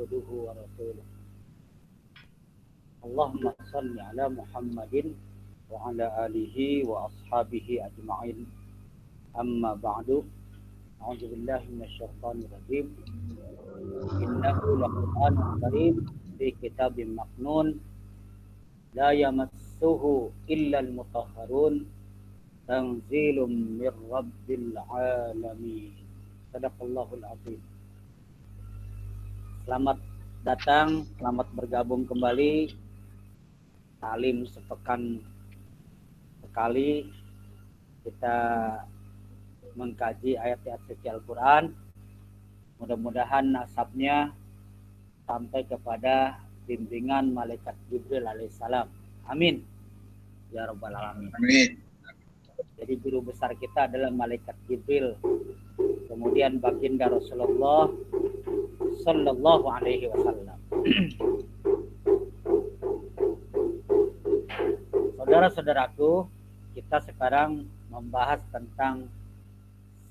عبده ورسوله اللهم صل على محمد وعلى آله وأصحابه أجمعين أما بعد أعوذ بالله من الشيطان الرجيم إنه لقرآن كريم في كتاب مكنون لا يمسه إلا المطهرون تنزيل من رب العالمين. Sadaqallahul azim. Selamat datang, selamat bergabung kembali. Talim sepekan sekali kita mengkaji ayat-ayat suci Al-Quran. Mudah-mudahan nasabnya sampai kepada bimbingan malaikat Jibril alaihissalam. Amin. Ya Rabbal Alamin. Amin. Jadi guru besar kita adalah malaikat Jibril. Kemudian baginda Rasulullah Sallallahu Alaihi Wasallam. Saudara-saudaraku, kita sekarang membahas tentang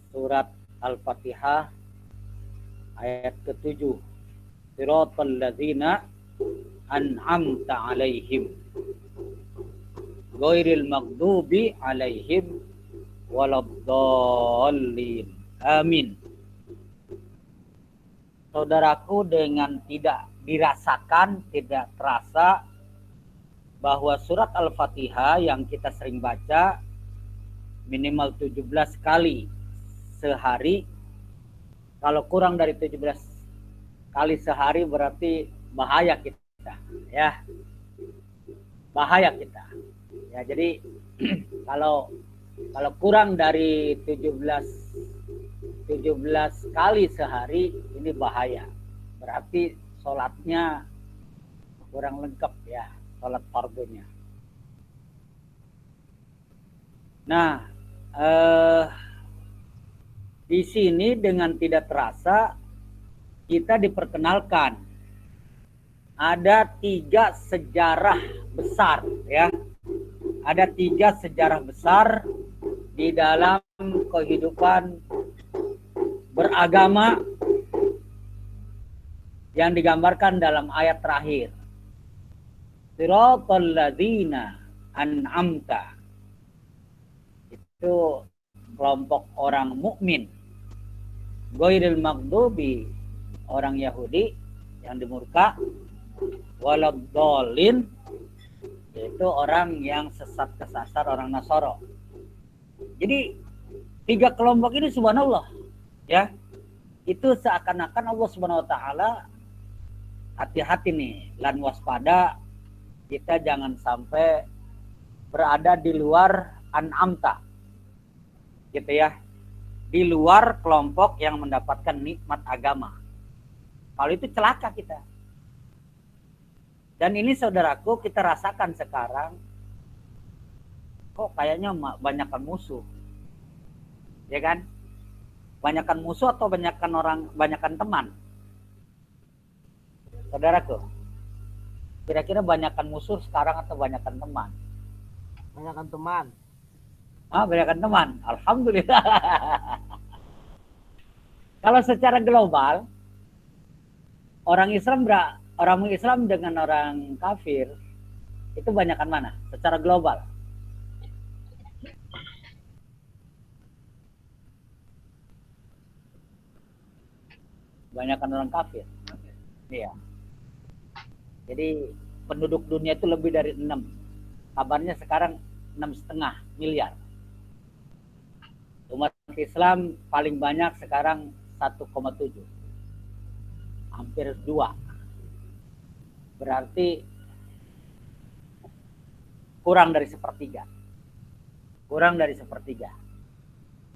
surat Al-Fatihah ayat ke-7. Siratal ladzina an'amta alaihim ghairil maghdubi alaihim waladdallin. Amin. Saudaraku, dengan tidak dirasakan, tidak terasa bahwa surat Al-Fatihah yang kita sering baca minimal 17 kali sehari. Kalau kurang dari 17 kali sehari berarti bahaya kita, ya. Bahaya kita. Ya, jadi kalau kurang dari 17 kali sehari ini bahaya. Berarti sholatnya kurang lengkap, ya, sholat fardunya. Nah, di sini dengan tidak terasa kita diperkenalkan ada 3 sejarah besar, ya. Ada 3 sejarah besar di dalam kehidupan beragama yang digambarkan dalam ayat terakhir. Siratal ladzina an'amta. Itu kelompok orang mukmin. Ghairil maghdubi, orang Yahudi yang dimurka. Waladdallin, yaitu orang yang sesat kesasar, orang Nasara. Jadi 3 kelompok ini subhanallah, ya, itu seakan-akan Allah Subhanahu wa taala hati-hati nih, lan waspada, kita jangan sampai berada di luar an'amta, gitu ya, di luar kelompok yang mendapatkan nikmat agama. Kalau itu celaka kita. Dan ini saudaraku, kita rasakan sekarang, kok kayaknya banyakkan musuh, ya kan? Banyakkan musuh atau banyakkan teman? Saudaraku, kira-kira banyakkan musuh sekarang atau banyakkan teman? Banyakkan teman. Banyakkan teman. Alhamdulillah. Kalau secara global, orang Islam dengan orang kafir itu banyakkan mana? Secara global. Banyakkan orang kafir. Iya. Jadi penduduk dunia itu lebih dari 6. Kabarnya sekarang 6,5 miliar. Umat Islam paling banyak sekarang 1,7. Hampir 2. Berarti kurang dari sepertiga. Kurang dari sepertiga.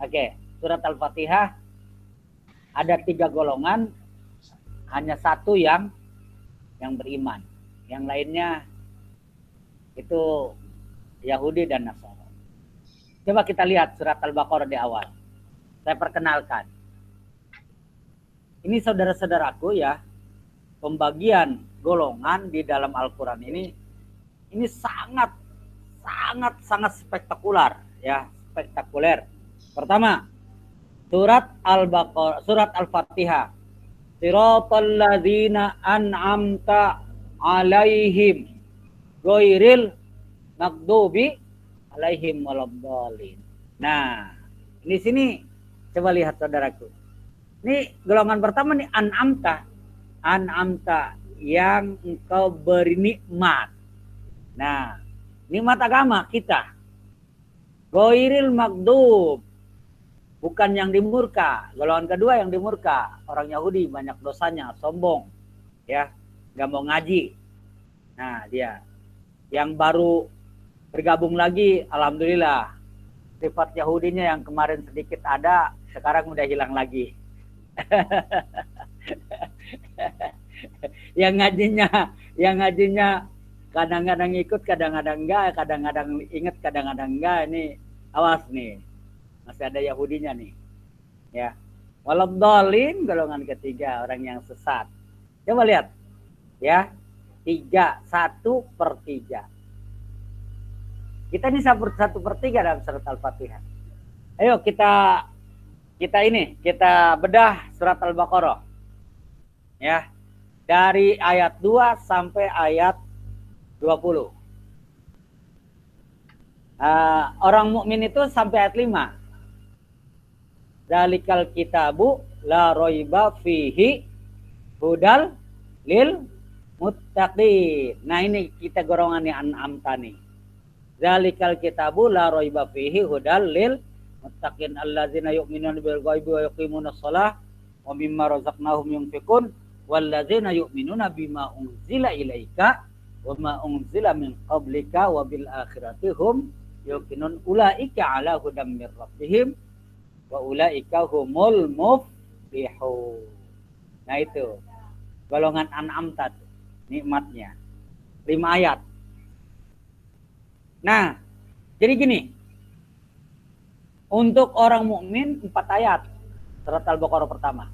Oke, surat Al-Fatihah ada 3 golongan, hanya 1 yang beriman. Yang lainnya itu Yahudi dan Nasara. Coba kita lihat surat Al-Baqarah di awal. Saya perkenalkan. Ini saudara-saudaraku, ya, pembagian golongan di dalam Al-Quran ini sangat spektakuler, ya, spektakuler. Pertama, surat Al-Baqarah, surat Al-Fatihah siratal ladzina an'amta alaihim ghairil maghdubi alaihim waladdallin. Nah, ini sini coba lihat saudaraku. Ini golongan pertama nih an'amta. An'amta yang engkau beri nikmat. Nah, nikmat agama kita. Ghairil maghdub, bukan yang dimurka. Golongan kedua yang dimurka, orang Yahudi banyak dosanya, sombong, ya, nggak mau ngaji. Nah, dia yang baru bergabung lagi, alhamdulillah. Sifat Yahudinya yang kemarin sedikit ada, sekarang udah hilang lagi. yang ngajinya kadang-kadang ikut, kadang-kadang enggak, kadang-kadang ingat, kadang-kadang enggak. Ini awas nih, masih ada Yahudinya nih, ya. Waladdallin, golongan ketiga, orang yang sesat. Coba lihat, ya, 1/3. Kita ini 1/3 dalam surat Al-Fatihah. Ayo kita bedah surat Al-Baqarah, ya, dari ayat 2 sampai ayat 20. Orang mukmin itu sampai ayat 5. Zalikal kitabu la raiba fihi hudal lil muttaqin. Nah, ini kita golongan yang an'amta nih. Zalikal kitabu la raiba fihi hudal lil muttaqin alladzina yu'minuna bil ghaibi wa yuqimunas shalah wa mimma razaqnahum yunfiqun walladzina yu'minuna bima unzila ilaika wa ma unzila min qablika wa bil akhirati hum yuqinun ulaika ala hudam mir rabbihim wa ulaika humul muflihun. Nah, itu golongan an'amta, nikmatnya 5 ayat. Nah, jadi gini, untuk orang mukmin 4 ayat surat Al-Baqarah pertama.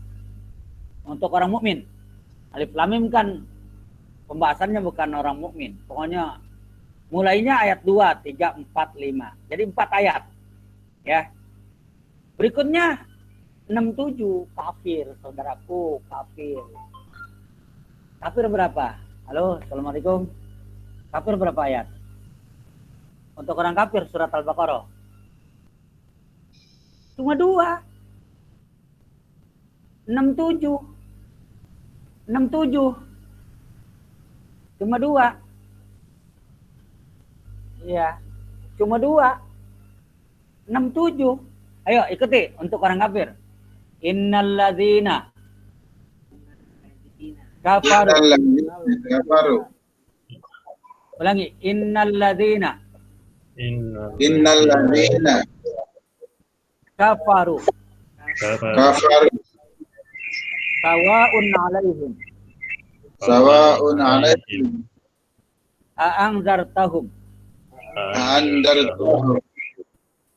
Untuk orang mukmin, Alif Lam Mim kan pembahasannya bukan orang mukmin. Pokoknya mulainya ayat 2, 3, 4, 5. Jadi 4 ayat. Ya. Berikutnya 6, 7 kafir, saudaraku, kafir. Kafir berapa? Halo, assalamualaikum. Kafir berapa ayat? Untuk orang kafir surat Al-Baqarah cuma 2. 6, 7. Cuma 2. Iya, cuma 2. 6, 7. Ayo ikuti untuk orang kafir. Innalladzina kafaru. Ulangi. Innalladzina kafaru sawa'un alaihim a'anzartahum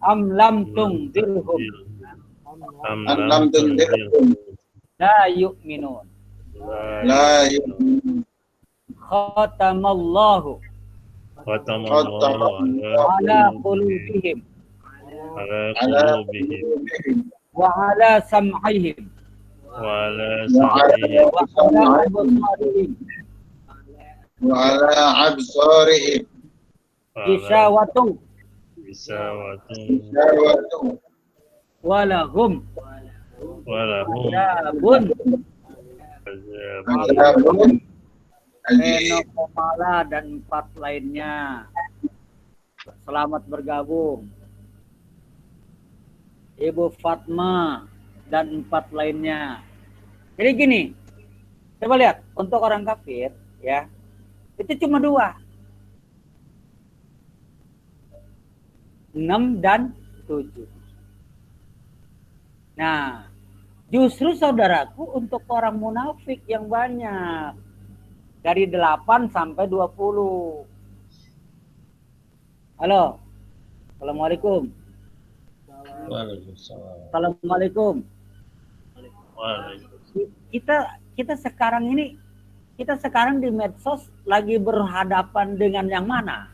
am lam tunzirhum la yu'minun khatamallahu ala qulubihim wa ala sam'ihim wa ala absarihim gisawatun walahum azabun Enokomala dan 4 lainnya. Selamat bergabung. Ibu Fatma dan 4 lainnya. Jadi gini, coba lihat untuk orang kafir, ya, itu cuma 2. 6 dan 7. Nah, justru saudaraku untuk orang munafik yang banyak. Dari 8 sampai 20. Halo. Assalamualaikum. Waalaikumsalam. Assalamualaikum. Waalaikumsalam. Kita sekarang di medsos lagi berhadapan dengan yang mana?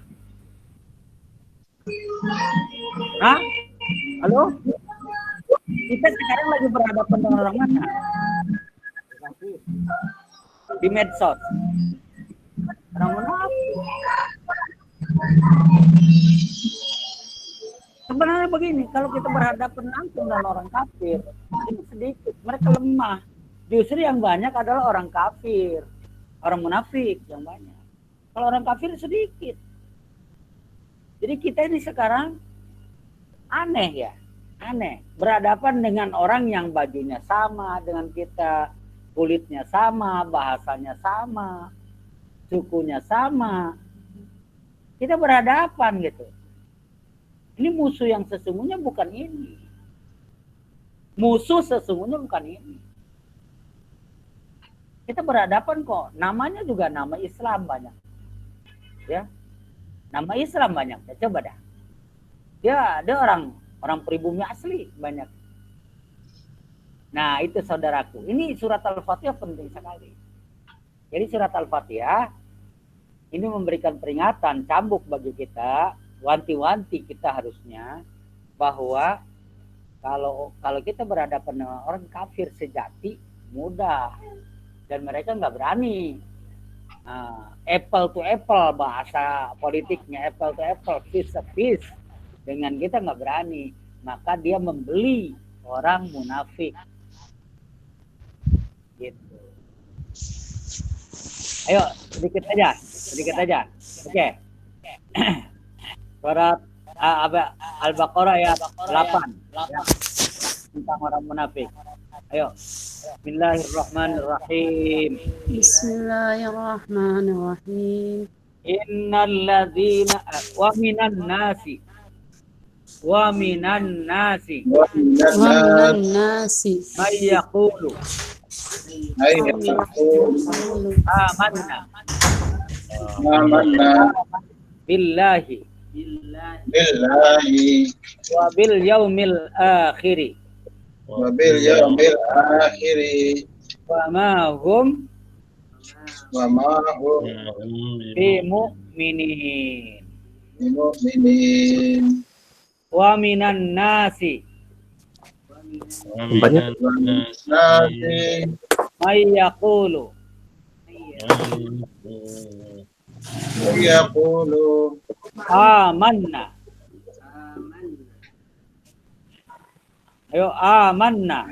Hah? Halo? Kita sekarang lagi berhadapan dengan orang mana? di medsos. Orang munafik. Sebenarnya begini, kalau kita berhadapan langsung dengan orang kafir, itu sedikit, mereka lemah. Justru yang banyak adalah orang kafir, orang munafik yang banyak. Kalau orang kafir sedikit. Jadi kita ini sekarang aneh ya, aneh. Berhadapan dengan orang yang bajunya sama dengan kita, kulitnya sama, bahasanya sama, sukunya sama. Kita berhadapan gitu. Ini musuh yang sesungguhnya bukan ini. Musuh sesungguhnya bukan ini. Kita berhadapan kok. Namanya juga nama Islam banyak. Ya. Nama Islam banyak. Ya, coba dah. Dia orang pribumi asli banyak. Nah, itu saudaraku. Ini surat Al-Fatihah penting sekali. Jadi surat Al-Fatihah ini memberikan peringatan cambuk bagi kita, wanti-wanti kita harusnya bahwa kalau kita berhadapan dengan orang kafir sejati mudah dan mereka nggak berani. Apple to apple bahasa politiknya, apple to apple, fist to fist. Dengan kita nggak berani, maka dia membeli orang munafik. Gitu. Ayo sedikit aja. Oke. Surat Al-Baqarah ya 8 ya, tentang orang munafik. Ayo. Bismillahirrahmanirrahim. Bismillahirrahmanirrahim. Innal ladzina wa minan nasi may yaqulu amanna billahi wa bil yaumil akhiri wa ma hum bi mu'minin wa minan nasi may yaqulu amanna. Ayo amanna.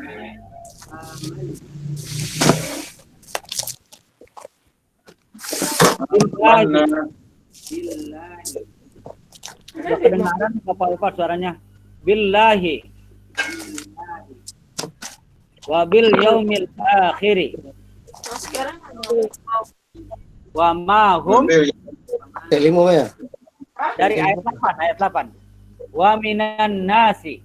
Billahi. Sudah kedengaran Bapak suaranya? Billahi wa bil yaumil akhiri wa ma hum dari ayat 8 wa minan nasi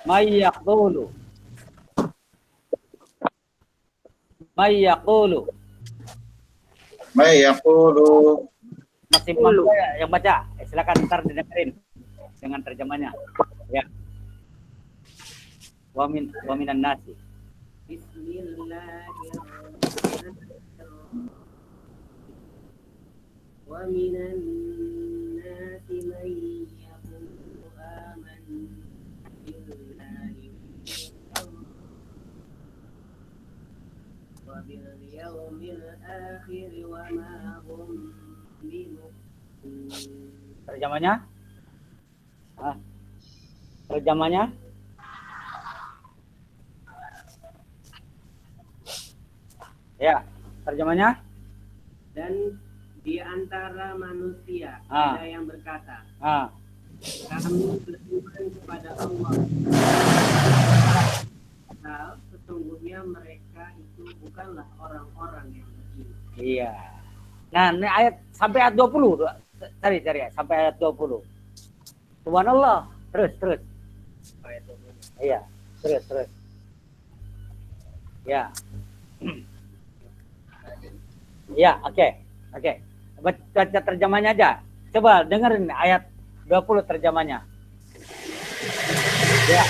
may yaqulu masih mampu yang baca, silakan ntar didengerin dengan terjemahnya ya. Wa minan nasi. Bismillahirrahmanirrahim. Wa minan nasi man yaqulu amanna billahi wa bil yaumil akhir wa ma hum bimu'minin. Terjemahnya? Terjemahnya? Ya, terjemahnya? Dan di antara manusia ada yang berkata, kami beriman kepada Allah. Padahal sesungguhnya mereka itu bukanlah orang-orang yang beriman. Iya. Nah, ini ayat sampai ayat 20. Cari sampai ayat 20. Subhanallah. Terus. Ayat 20. Iya, terus. Ya. Ya, oke. Baca terjemahnya aja. Coba dengerin ayat 20 terjemahnya. Ya.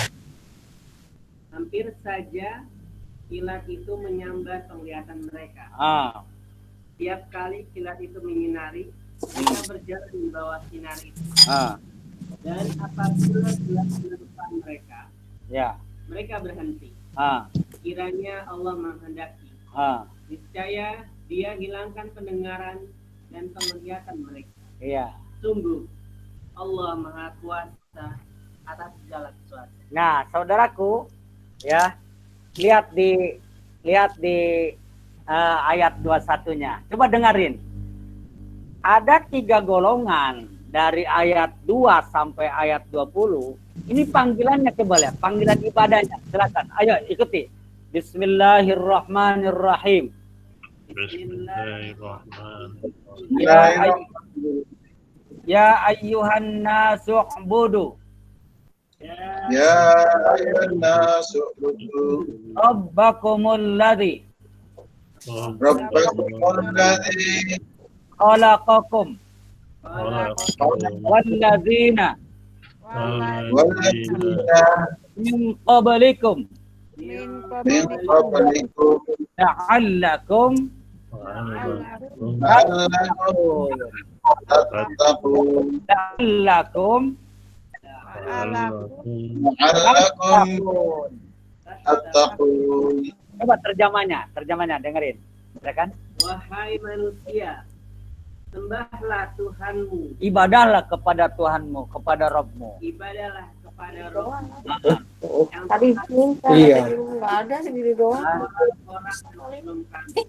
Hampir saja kilat itu menyambar penglihatan mereka. Tiap kali kilat itu menyinari, mereka berjalan di bawah sinar itu. Dan apabila kilat menemukan mereka, mereka berhenti. Kiranya Allah menghendaki. Niscaya Dia hilangkan pendengaran dan penglihatan mereka. Iya. Sungguh Allah Maha Kuasa atas segala sesuatu. Nah, saudaraku, ya, lihat di ayat 21-nya. Coba dengerin. Ada 3 golongan dari ayat 2 sampai ayat 20. Ini panggilannya, coba lihat, panggilan ibadahnya. Silakan, ayo ikuti. Bismillahirrahmanirrahim. Bismillahirrahmanirrahim. Ya ayyuhan nasu ubudu Ya ayyuhan nasu ubudu rabbakumul ladzi rabbakumul ladzi khalaqakum walladzina min qablikum min qablikum la'allakum tattaqun la'allakum tattaqun. Coba terjemahnya dengerin, ya kan? Wahai manusia, sembahlah Tuhanmu. Ibadahlah kepada Tuhanmu, kepada Rabbmu. Ibadahlah kepada Roh. Tadi minta, Iya. nggak ada sendiri doang. Orang sebelum kami.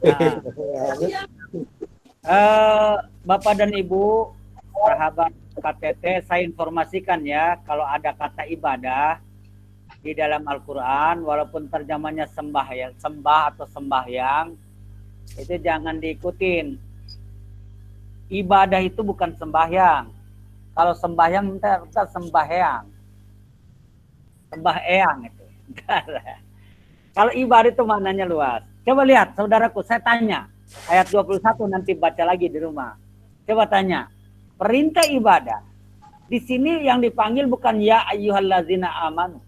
Bapak dan Ibu, sahabat KTT, saya informasikan ya, kalau ada kata ibadah di dalam Al-Quran, walaupun terjemahnya sembah atau sembahyang, itu jangan diikutin. Ibadah itu bukan sembahyang. Kalau sembahyang, kita sembahyang. Sembahyang itu. Kalau ibadah itu maknanya luas. Coba lihat, saudaraku, saya tanya. Ayat 21 nanti baca lagi di rumah. Coba tanya. Perintah ibadah. Di sini yang dipanggil bukan ya ayyuhallazina amanu.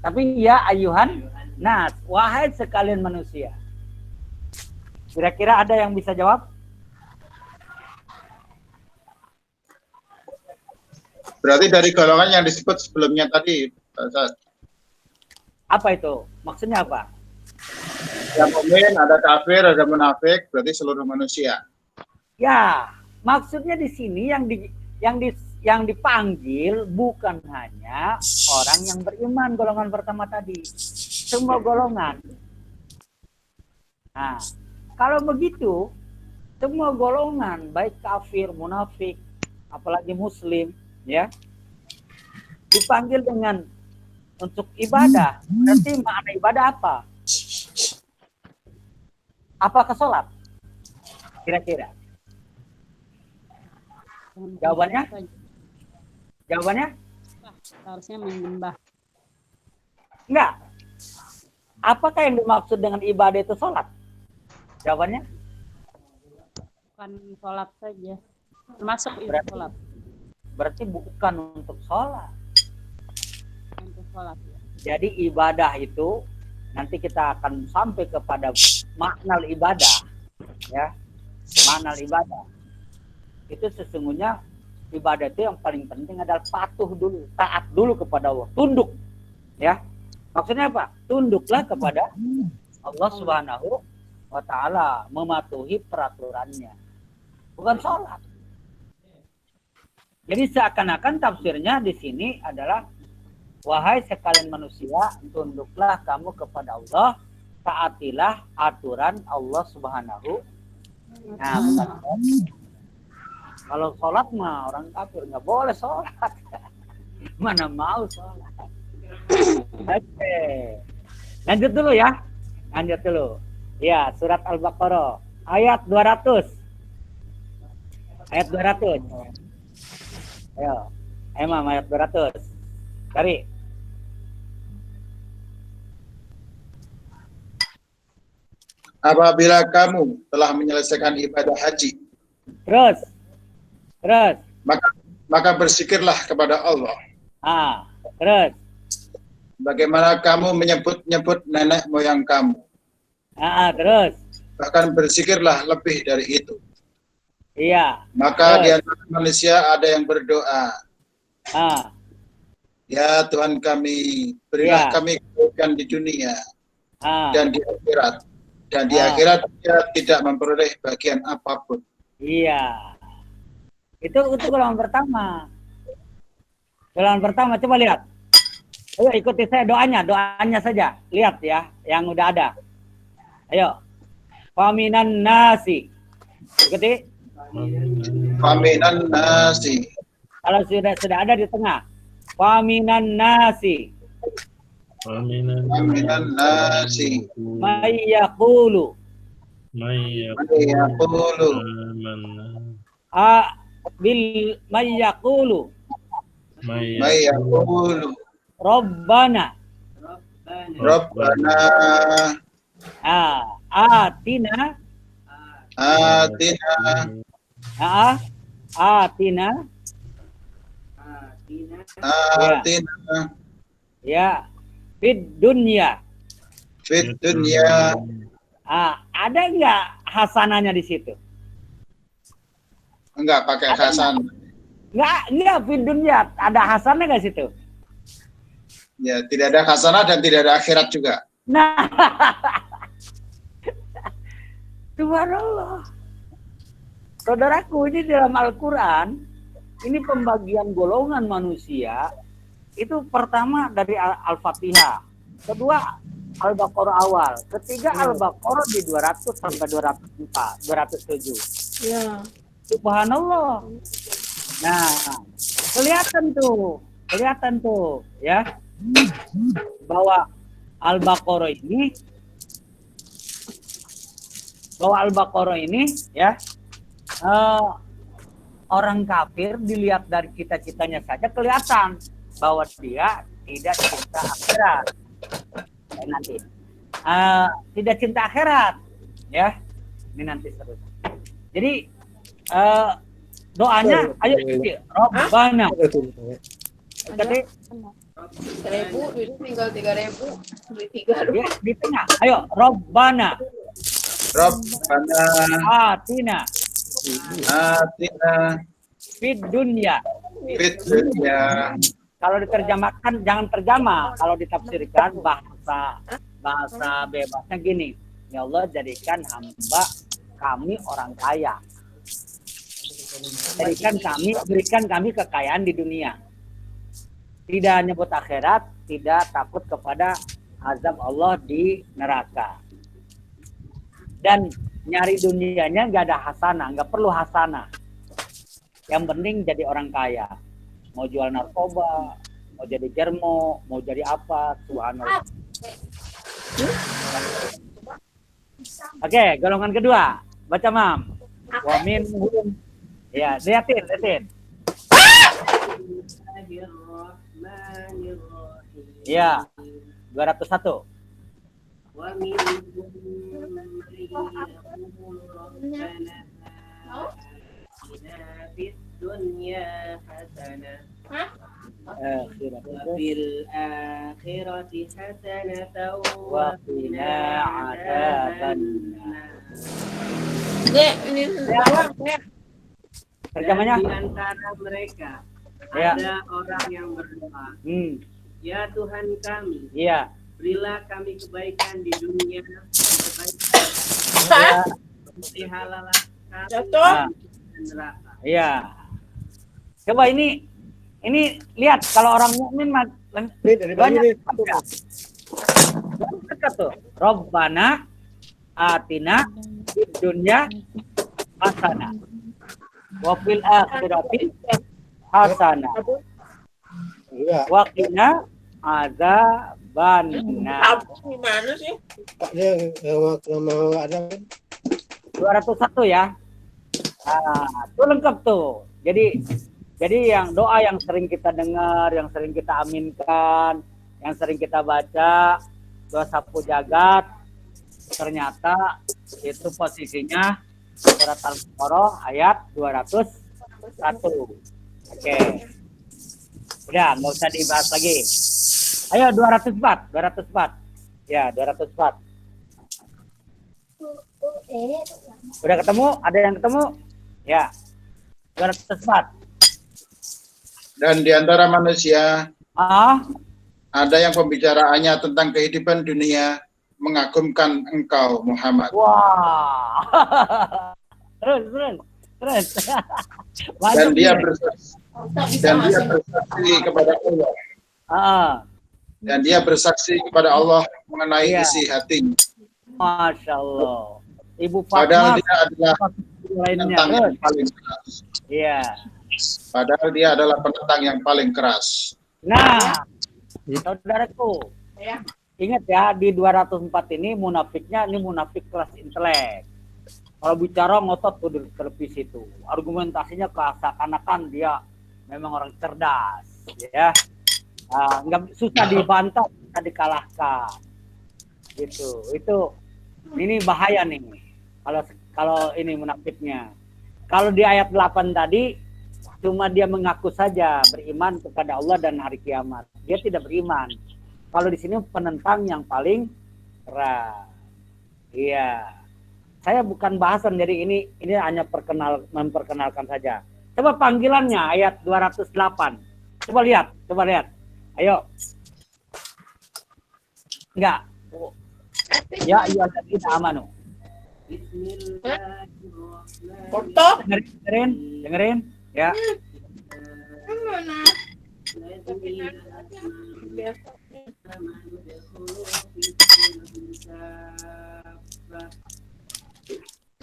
Tapi ya ayyuhan nas. Wahai sekalian manusia. Kira-kira ada yang bisa jawab? Berarti dari golongan yang disebut sebelumnya tadi, Ustaz. Apa itu? Maksudnya apa? Ada mukmin, ada kafir, ada munafik, berarti seluruh manusia. Ya, maksudnya di sini yang dipanggil bukan hanya orang yang beriman golongan pertama tadi, semua golongan. Nah, kalau begitu semua golongan baik kafir, munafik, apalagi muslim, ya, dipanggil dengan untuk ibadah. Berarti makna ibadah apa? Apakah sholat? Kira-kira? Jawabannya? Jawabannya? Harusnya menyembah. Enggak. Apakah yang dimaksud dengan ibadah itu sholat? Jawabannya? Bukan sholat saja. Termasuk itu sholat. Berarti bukan untuk sholat. Untuk sholat. Ya. Jadi ibadah itu nanti kita akan sampai kepada makna ibadah. Ya, makna ibadah. Itu sesungguhnya ibadah itu yang paling penting adalah patuh dulu, taat dulu kepada Allah, tunduk, ya. Maksudnya apa? Tunduklah kepada Allah Subhanahu wa Ta'ala, mematuhi peraturannya, bukan sholat. Jadi seakan-akan tafsirnya di sini adalah wahai sekalian manusia, tunduklah kamu kepada Allah, taatilah aturan Allah Subhanahu. Nah, kalau sholat mah orang kafir nggak boleh sholat. Mana mau sholat. Oke. Lanjut dulu ya. Lanjut dulu. Ya, surat Al-Baqarah. Ayat 200. Ayat 200. Ayo. Emang ayat 200. Cari. Apabila kamu telah menyelesaikan ibadah haji, Terus. maka berzikirlah kepada Allah. Terus. Bagaimana kamu menyebut-nyebut nenek moyang kamu. Terus. Bahkan berzikirlah lebih dari itu. Iya. Maka Terus. di antara manusia ada yang berdoa. Ya Tuhan kami, berilah Ya. kami kebaikan di dunia Ah, dan di akhirat. Dan di Ah. akhirat dia tidak memperoleh bagian apapun. iya. Itu golongan pertama. Golongan pertama, coba lihat. Ayo ikuti saya doanya saja. Lihat ya, yang udah ada. Ayo. Faminan nasi. Ikuti. Faminan nasi. Kalau sudah ada di tengah. Faminan nasi. Faminan nasi. Mayyakulu. Mayaqulu. Mayyakulu. Mayaqulu. Rabbana. Rabbana Atina. atina Atina. atina Ya. Fid dunya. fid dunya. Ada nggak hasananya di situ? Enggak pakai hasan. Nggak fid dunya. Ada hasannya nggak situ? Ya, tidak ada hasanah dan tidak ada akhirat juga. Nah, subhanallah. Saudaraku, ini dalam Al-Quran, ini pembagian golongan manusia, itu pertama dari Al-Fatihah, kedua Al-Baqarah awal, ketiga Al-Baqarah di 200 sampai 204, 207. Ya. Subhanallah. Nah, kelihatan tuh, ya, bahwa Al-Baqarah ini, ya, orang kafir dilihat dari cita-citanya saja kelihatan bahwa dia tidak cinta akhirat. Nanti tidak cinta akhirat, ya, ini nanti seru. Jadi doanya, ayo ikuti, Rabbana. Tadi 1.000, duitnya tinggal 3.000, beli 3 doang. di tengah, ayo Rabbana Rabbana atina atina fid dunya. fid dunya. Kalau diterjemahkan, jangan terjemah. Kalau ditafsirkan bahasa bebasnya gini, ya Allah jadikan hamba kami orang kaya. Berikan kami kekayaan di dunia. Tidak nyebut akhirat, tidak takut kepada azab Allah di neraka. Dan nyari dunianya nggak ada hasanah, nggak perlu hasanah. Yang penting jadi orang kaya. Mau jual narkoba, mau jadi germo, mau jadi apa, subhanallah. Oke, golongan kedua. Baca, Mam. Wa minhum. Ya, liatin. Ya, 201. Wa minhum man yaqulu rabbana atina fid dunya hasanah wa fil akhirati hasanatan wa qina adzabannar. Dek, ini bawang, Dek. Terjemahnya? Dan di antara mereka Ya. ada orang yang berdoa, ya Tuhan kami, Iya. berilah kami kebaikan di dunia, kebaikan Ya. peliharalah kami Jatuh. dari neraka. Iya. Coba ini lihat kalau orang mukmin banyak dekat tuh. Rabbana atina fid dunya hasanah wa fil akhirati hasanah wa qina adzabannar. Tabung gimana sih? Dia mau ada 201 ya. Itu lengkap tuh. Jadi yang doa yang sering kita dengar, yang sering kita aminkan, yang sering kita baca, doa sapu jagat, ternyata itu posisinya surat Al-Baqarah ayat 201. Oke. Udah, nggak usah dibahas lagi. Ayo 204. Ya, 204. Udah ketemu? Ada yang ketemu? Ya. 204. Dan di antara manusia Ah, Ada yang pembicaraannya tentang kehidupan dunia mengagumkan engkau Muhammad. wah. Terus. Dan Mantap dia nih. bersaksi kepada Allah. Ah, Dan dia bersaksi kepada Allah mengenai Iya. isi hatinya. Masya Allah. Ibu Padahal Fatma dia adalah lainnya. penentang yang Terus. paling keras. Iya. Padahal dia adalah penentang yang paling keras. Nah, saudaraku, Ya. ingat ya, di 204 ini munafiknya ini munafik kelas intelek. Kalau bicara ngotot tuh di televisi itu, argumentasinya seakan-akan dia memang orang cerdas, ya. Nggak susah dibantah, bisa dikalahkan, gitu. Ini bahaya nih. Kalau ini munafiknya. Kalau di ayat 8 tadi cuma dia mengaku saja beriman kepada Allah dan hari kiamat. Dia tidak beriman. Kalau di sini penentang yang paling keras. Iya. Saya bukan bahasan, jadi ini hanya memperkenalkan saja. Coba panggilannya ayat 208. Coba lihat. Ayo. Enggak. Ya ayyuhalladzina amanu. Bismillahirrahmanirrahim. Foto. Dengerin. Ya. Mana?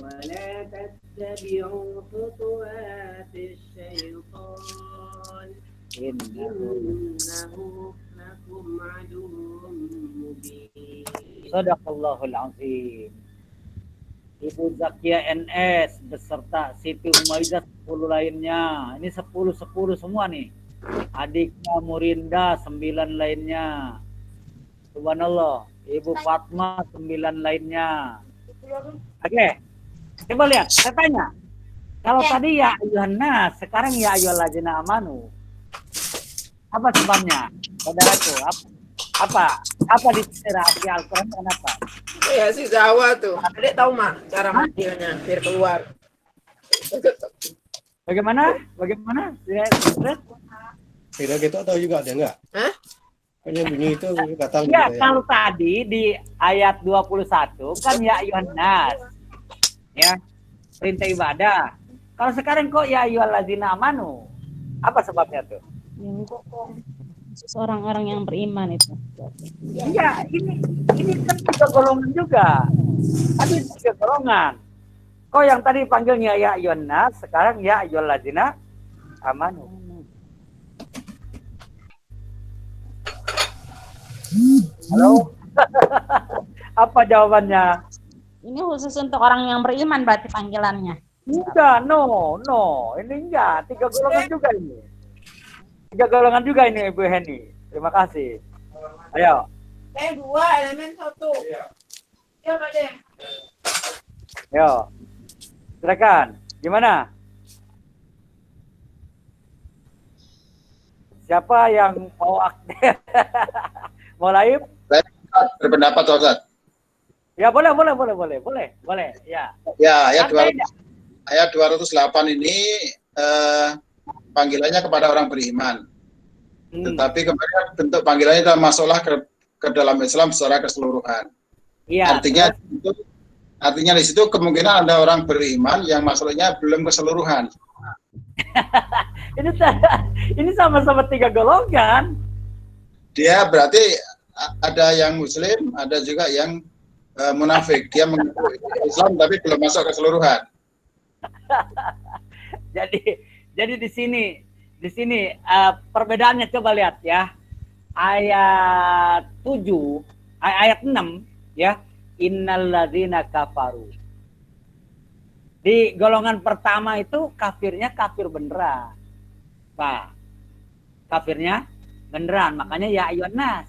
ولا تتبعوا خطوات الشيطان إنه لكم عدو مبين. Sadaqallahul azim. Ibu Zakia NS beserta Siti Umaidah 10 lainnya. Ini 10 semua nih. Adiknya Murinda 9 lainnya. Subhanallah. Ibu Fatma 9 lainnya. Oke. Coba lihat, saya tanya. Kalau tadi ya ayyuhan nas, sekarang ya ayyuhalladzina amanu. Apa sebabnya? Saudaraku, apa di rahasia Al-Quran kenapa? Ya si Jawa tuh. Adek tahu mak cara manggilnya biar keluar. Bagaimana? Kira gitu tahu juga ada enggak? Hah? Kayaknya bunyi itu nggak tahu Ya, juga ya. kalau tadi di ayat 21 kan ya ayyuhan nas. Ya, perintah ibadah. Kalau sekarang kok ya ayyuhalladzina amanu. Apa sebabnya tuh? Yang khusus orang-orang yang beriman itu. Iya, ini kan 3 golongan juga. Tadi 3 golongan. Kok yang tadi panggilnya ya ayyuhan nas, sekarang ya ayyuhalladzina amanu. Halo? Apa jawabannya? Ini khusus untuk orang yang beriman berarti panggilannya. Enggak, no. Ini enggak. 3 golongan juga ini. 3 golongan juga ini, Ibu Heni. Terima kasih. Ayo. 2 elemen 1. Ya Pak deh. Ayo. Silakan. Gimana? Siapa yang mau aktif? Mau live? Berpendapat Ustaz. Ya, boleh. Ya. Ya, Santai aja. ayat 208 ini panggilannya kepada orang beriman. Tetapi kemudian bentuk panggilannya itu masuklah ke dalam Islam secara keseluruhan. Iya. Artinya di situ kemungkinan ada orang beriman yang masuknya belum keseluruhan. Ini sama-sama 3 golongan. Dia berarti ada yang Muslim, ada juga yang munafik. Dia mengaku Islam tapi belum masuk keseluruhan. Jadi di sini perbedaannya coba lihat ya. Ayat 7, ayat 6 ya. Innalladzina kafaru. Di golongan pertama itu kafirnya kafir beneran. Pak. Kafirnya beneran, makanya ya ayyuhan nas.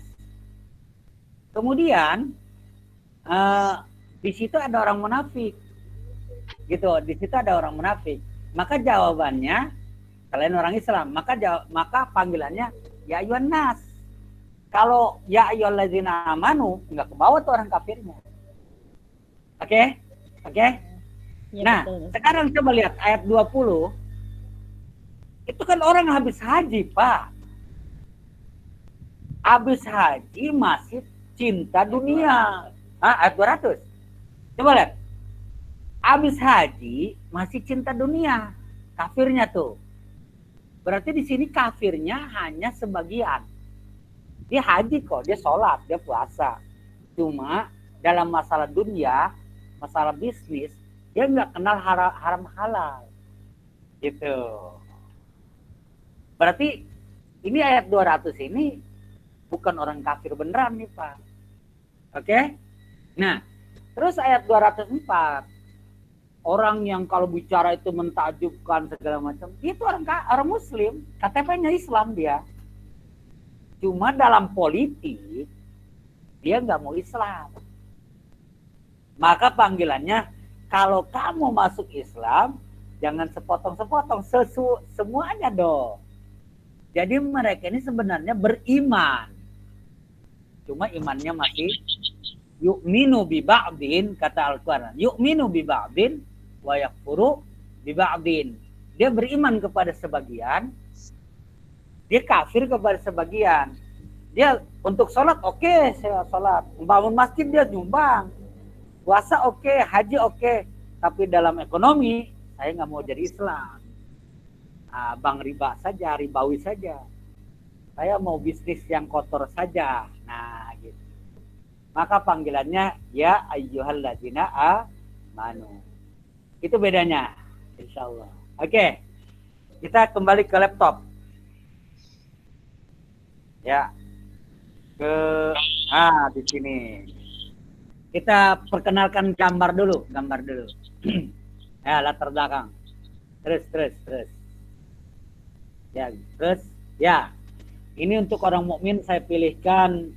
Kemudian di situ ada orang munafik. Gitu, di situ ada orang munafik. Maka jawabannya kalian orang Islam, maka panggilannya ya ayyuhan nas. Kalau ya ayyuhalladzina amanu enggak kebawa tuh orang kafirnya. Oke? Ya, Nah, betul. sekarang coba lihat ayat 20. Itu kan orang habis haji, Pak. Habis haji masih cinta dunia. Ayat 200. Coba lihat. Habis haji masih cinta dunia. Kafirnya tuh. Berarti di sini kafirnya hanya sebagian. Dia haji kok, dia sholat, dia puasa. Cuma dalam masalah dunia, masalah bisnis, dia nggak kenal haram halal. Gitu. Berarti ini ayat 200 ini bukan orang kafir beneran nih Pak. Oke? Nah, terus ayat 204. Orang yang kalau bicara itu mentakjubkan segala macam, itu orang muslim, KTP-nya Islam dia. Cuma dalam politik dia nggak mau Islam. Maka panggilannya, kalau kamu masuk Islam, jangan sepotong-sepotong, semuanya dong. Jadi mereka ini sebenarnya beriman. Cuma imannya masih yu'minu bi ba'din, kata Al-Quran. Yu'minu bi ba'din wa yakfuru bi ba'din. Dia beriman kepada sebagian, dia kafir kepada sebagian. Dia untuk sholat oke, saya sholat. Bangun masjid dia nyumbang. Puasa oke, haji oke. Tapi dalam ekonomi, saya nggak mau jadi Islam. Bang riba saja, ribawi saja. Saya mau bisnis yang kotor saja. Nah, gitu. Maka panggilannya, ya ayyuhalladzina amanu. Itu bedanya, insya Allah. Oke, kita kembali ke laptop. Ya, di sini. Kita perkenalkan gambar dulu. Ya, latar belakang. Terus. Ya, terus. Ya, ini untuk orang mukmin saya pilihkan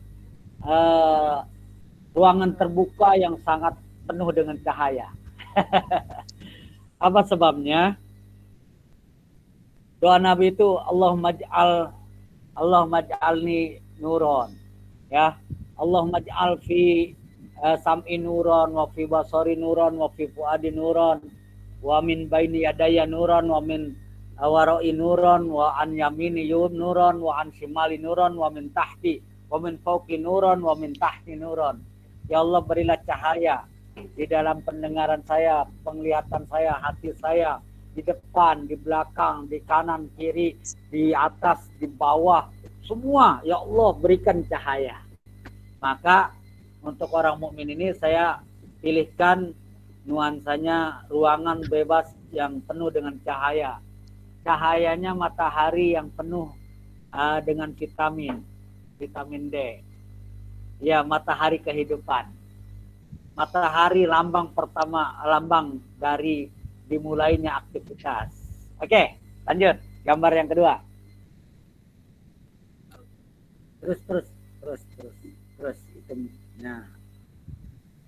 ruangan terbuka yang sangat penuh dengan cahaya. Apa sebabnya? Doa Nabi itu Allahumma ij'alni nuron. Ya, Allahumma ij'al fi sam'i nuron wa fi basari nuron wa fi fuadi nuron wa min baini yadaya nuron wa min wara'i nuron wa an yamini nuron wa an shimali nuron wa min tahti wa min fawqi nuron wa min tahti nuron. Ya Allah, berilah cahaya di dalam pendengaran saya, penglihatan saya, hati saya, di depan, di belakang, di kanan, kiri, di atas, di bawah, semua. Ya Allah, berikan cahaya. Maka untuk orang mukmin ini saya pilihkan nuansanya ruangan bebas yang penuh dengan cahaya. Cahayanya matahari yang penuh dengan vitamin D. Ya, matahari kehidupan. Matahari lambang pertama, lambang dari dimulainya aktivitas. Oke, lanjut. Gambar yang kedua. Terus. Itu, nah,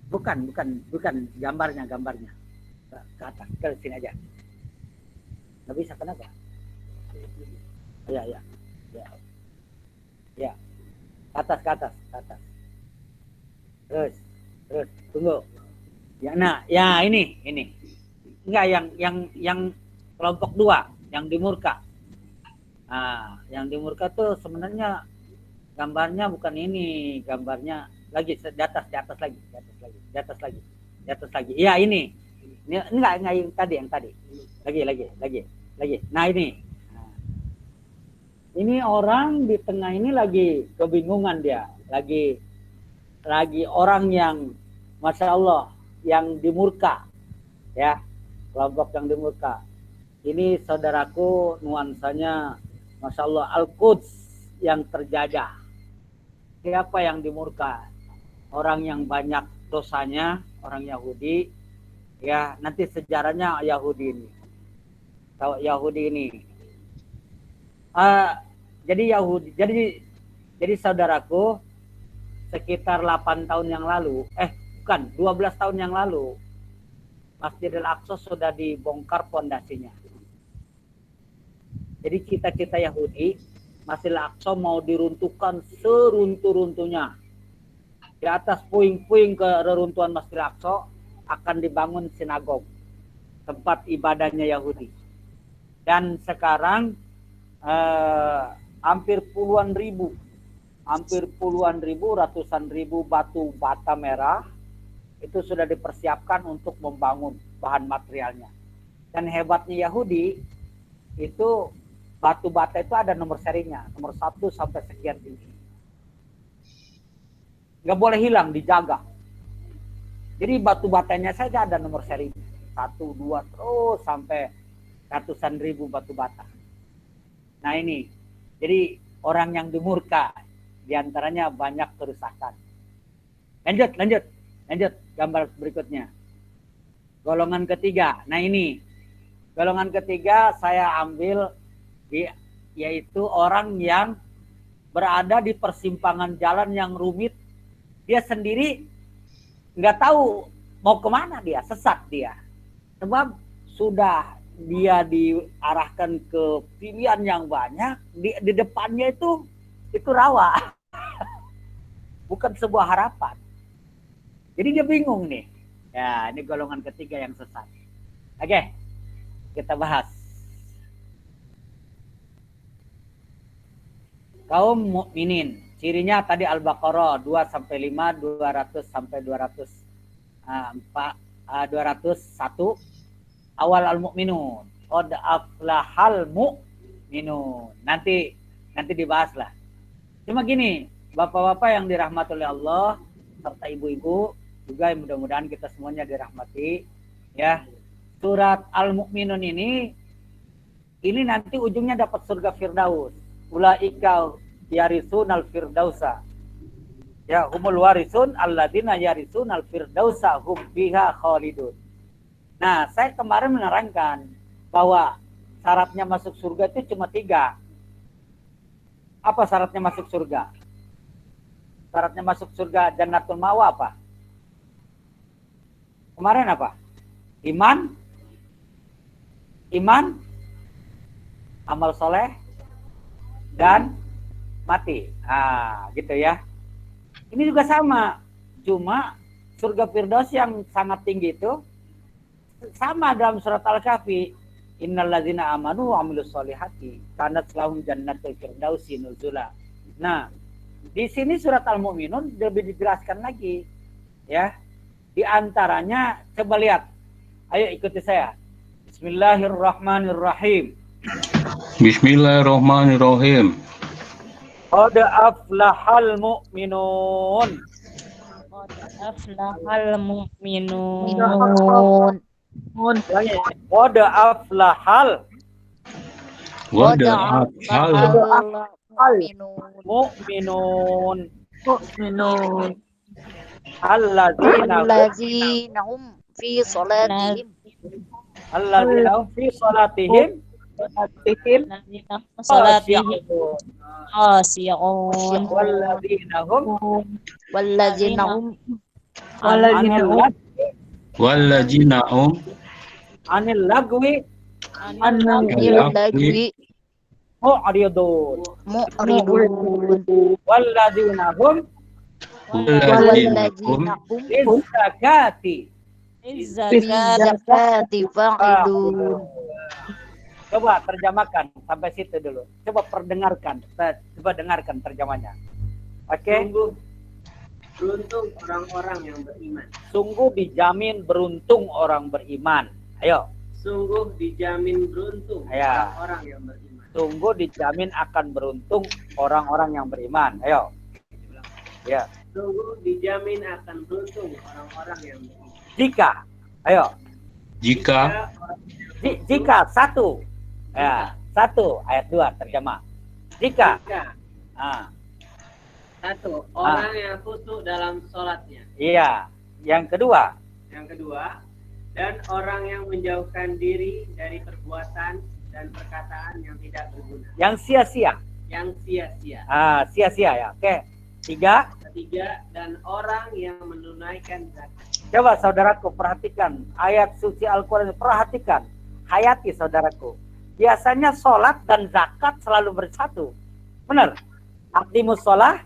bukan gambarnya. Ke atas, ke sini aja. Nggak bisa, kenapa? Ya. Ke atas. Terus, tunggu. Ya, nah, ya ini. Enggak, yang kelompok 2, yang di murka. Yang di murka tuh sebenarnya gambarnya bukan ini, gambarnya lagi di atas lagi. Iya, ini. Enggak yang tadi. Lagi. Nah, ini. Ini orang di tengah ini lagi kebingungan dia, lagi orang yang Masya Allah, yang dimurka, ya, kelompok yang dimurka. Ini saudaraku nuansanya, Masya Allah, Al-Quds yang terjajah. Siapa yang dimurka? Orang yang banyak dosanya, orang Yahudi. Ya, nanti sejarahnya Yahudi ini. Tahu Yahudi ini. Jadi saudaraku, sekitar 8 tahun yang lalu, 12 tahun yang lalu, Masjidil Aqsa sudah dibongkar pondasinya. Jadi cita-cita Yahudi, Masjidil Aqsa mau diruntuhkan seruntuh-runtuhnya. Di atas puing-puing ke reruntuhan Masjidil Aqsa akan dibangun sinagog, tempat ibadahnya Yahudi. Dan sekarang hampir puluhan ribu hampir puluhan ribu, ratusan ribu batu bata merah itu sudah dipersiapkan untuk membangun bahan materialnya. Dan hebatnya Yahudi itu batu bata itu ada nomor serinya, nomor 1 sampai sekian tinggi. Nggak boleh hilang, dijaga. Jadi batu batanya saja ada nomor seri 1, 2 terus sampai ratusan ribu batu bata. Nah ini, jadi orang yang dimurka diantaranya banyak kerusakan. Lanjut gambar berikutnya. Golongan ketiga. Nah ini, golongan ketiga saya ambil yaitu orang yang berada di persimpangan jalan yang rumit. Dia sendiri nggak tahu mau kemana, dia sesat dia. Sebab sudah dia diarahkan ke pilihan yang banyak, di depannya itu rawa. Bukan sebuah harapan. Jadi dia bingung nih. Ya, ini golongan ketiga yang sesat. Oke, kita bahas. Kaum mukminin. Cirinya tadi Al-Baqarah 2 sampai 5, 200 sampai 201, awal Al-Mu'minun. Qad aflahal mu'minun. Nanti dibahas lah. Cuma gini, bapak-bapak yang dirahmati oleh Allah serta ibu-ibu juga, yang mudah-mudahan kita semuanya dirahmati ya. Surat Al-Mu'minun ini nanti ujungnya dapat surga Firdaus. Ulaika yarisun al-firdausa. Ya, humul warisun alladzina yarisun al-firdausa hum biha khalidun. Nah, saya kemarin menerangkan bahwa syaratnya masuk surga itu cuma 3. Apa syaratnya masuk surga? Syaratnya masuk surga Jannatul Ma'wa apa? Kemarin apa? Iman, amal soleh, dan mati. Gitu ya. Ini juga sama. Cuma surga Firdaus yang sangat tinggi itu sama dalam surat Al-Kahfi. Innalladzina amanu wa amilus solihati kanat lahum jannatul firdausi nuzula. Nah, di sini surat Al-Mu'minun lebih dijelaskan lagi. Ya. Di antaranya coba lihat. Ayo ikuti saya. Bismillahirrahmanirrahim. Bismillahirrahmanirrahim. Qad aflahal mu'minun. Qad aflahal mu'minun. Qad aflahal mu'minun. Alladzina hum fi salatihim salatihim khashi'un walladzina hum anil lagwi mu'ridun walladzina hum zakati fa'ilun. Coba terjemahkan sampai situ dulu. Coba dengarkan terjemahnya. Oke. Sungguh beruntung orang-orang yang beriman. Sungguh dijamin beruntung orang beriman. Ayo. Sungguh dijamin beruntung orang-orang yang beriman. Sungguh dijamin akan beruntung orang-orang yang beriman. Ayo. Ya. Sungguh dijamin akan beruntung orang-orang yang beriman. Jika. Ayo. Jika 1. Ya, 1 ayat 2 terjemah. Jika 1. Orang yang khusyuk dalam sholatnya. Iya. Yang kedua, dan orang yang menjauhkan diri dari perbuatan dan perkataan yang tidak berguna. yang sia-sia. Sia-sia ya. Oke. 3. Dan orang yang menunaikan zakat. Coba saudaraku perhatikan ayat suci Al-Quran. Perhatikan. Hayati saudaraku. Biasanya sholat dan zakat selalu bersatu. Benar? Aqimus sholah.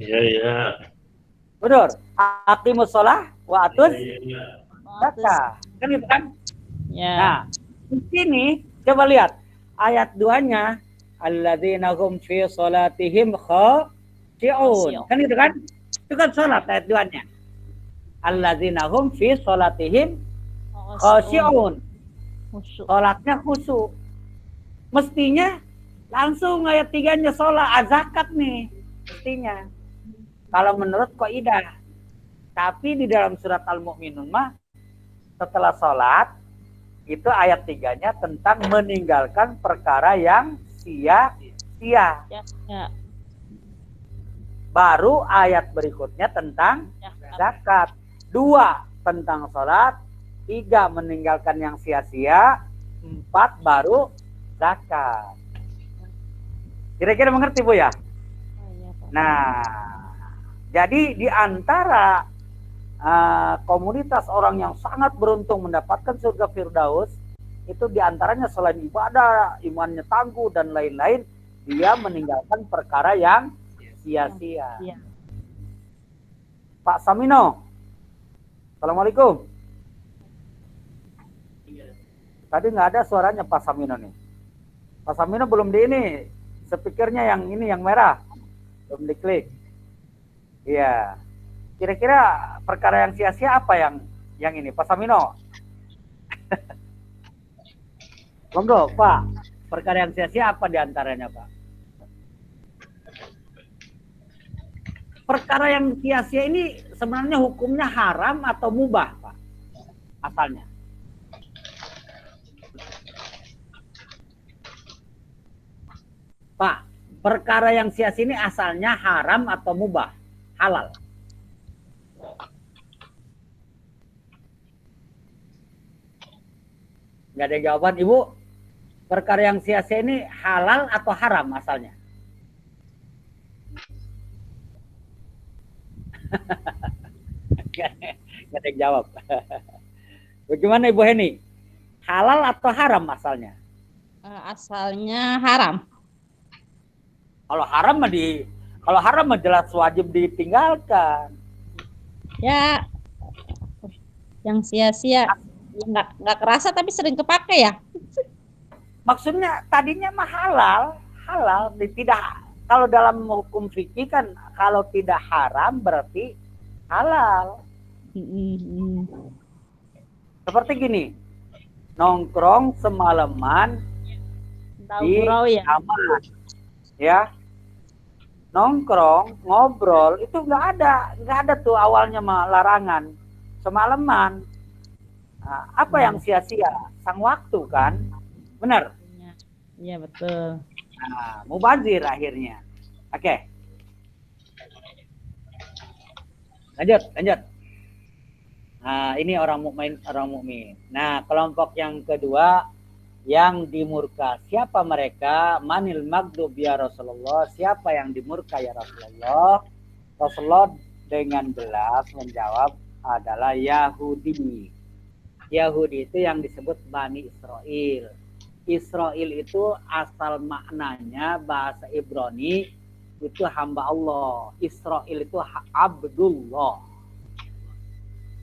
Iya. Benar. Aqimus sholah wa atus zakat. Kan itu kan? Ya. Nah, di sini coba lihat ayat 2-nya. Alladzina hum fi sholatihim khasyi'un. Kan gitu kan? Itu kan sholat ayat 2-nya. Alladzina hum fi sholatihim khasyi'un. Sholatnya khusyuk. Mestinya langsung ayat 3-nya sholat zakat nih. Mestinya. Kalau menurut Qaidah. Tapi di dalam surat Al-Mu'minun mah setelah sholat itu ayat 3-nya tentang meninggalkan perkara yang sia-sia. Ya. Baru ayat berikutnya tentang zakat. 2 tentang sholat. 3 meninggalkan yang sia-sia. 4 baru zakat. Kira-kira mengerti Bu ya? Nah, jadi di antara komunitas orang yang sangat beruntung mendapatkan surga Firdaus, itu di antaranya selain ibadah, imannya tangguh dan lain-lain, dia meninggalkan perkara yang sia-sia. Iya. Pak Samino, Assalamualaikum. Tadi nggak ada suaranya Pak Samino nih. Pak Samino belum di ini, speakernya yang ini yang merah, belum diklik. Iya. Kira-kira perkara yang sia-sia apa yang ini Pak Samino? Monggo Pak, perkara yang sia-sia apa diantaranya Pak? Perkara yang sia-sia ini sebenarnya hukumnya haram atau mubah Pak? Asalnya. Pak, perkara yang sia-sia ini asalnya haram atau mubah? Halal. Nggak ada jawaban Ibu. Perkara yang sia-sia ini halal atau haram asalnya? Nggak ada yang jawab. Bagaimana Ibu Heni? Halal atau haram asalnya? Asalnya haram. Kalau haram mah jelas wajib ditinggalkan. Ya, yang sia-sia nggak kerasa tapi sering kepake ya. Maksudnya tadinya mah halal, tidak. Kalau dalam hukum fikih kan kalau tidak haram berarti halal. Seperti gini, nongkrong semalaman di kamar, ya, nongkrong ngobrol itu nggak ada tuh awalnya mah larangan semalaman. Nah, apa yang sia-sia? Sang waktu kan, benar? Iya betul. Nah, mubazir akhirnya. Oke. Lanjut. Nah, ini orang mukmin. Nah, kelompok yang kedua yang dimurka. Siapa mereka? Manil maghdub ya Rasulullah. Siapa yang dimurka ya Rasulullah? Rasulullah dengan jelas menjawab adalah Yahudi. Yahudi itu yang disebut Bani Israel. Israel itu asal maknanya bahasa Ibrani itu hamba Allah. Israel itu Abdullah.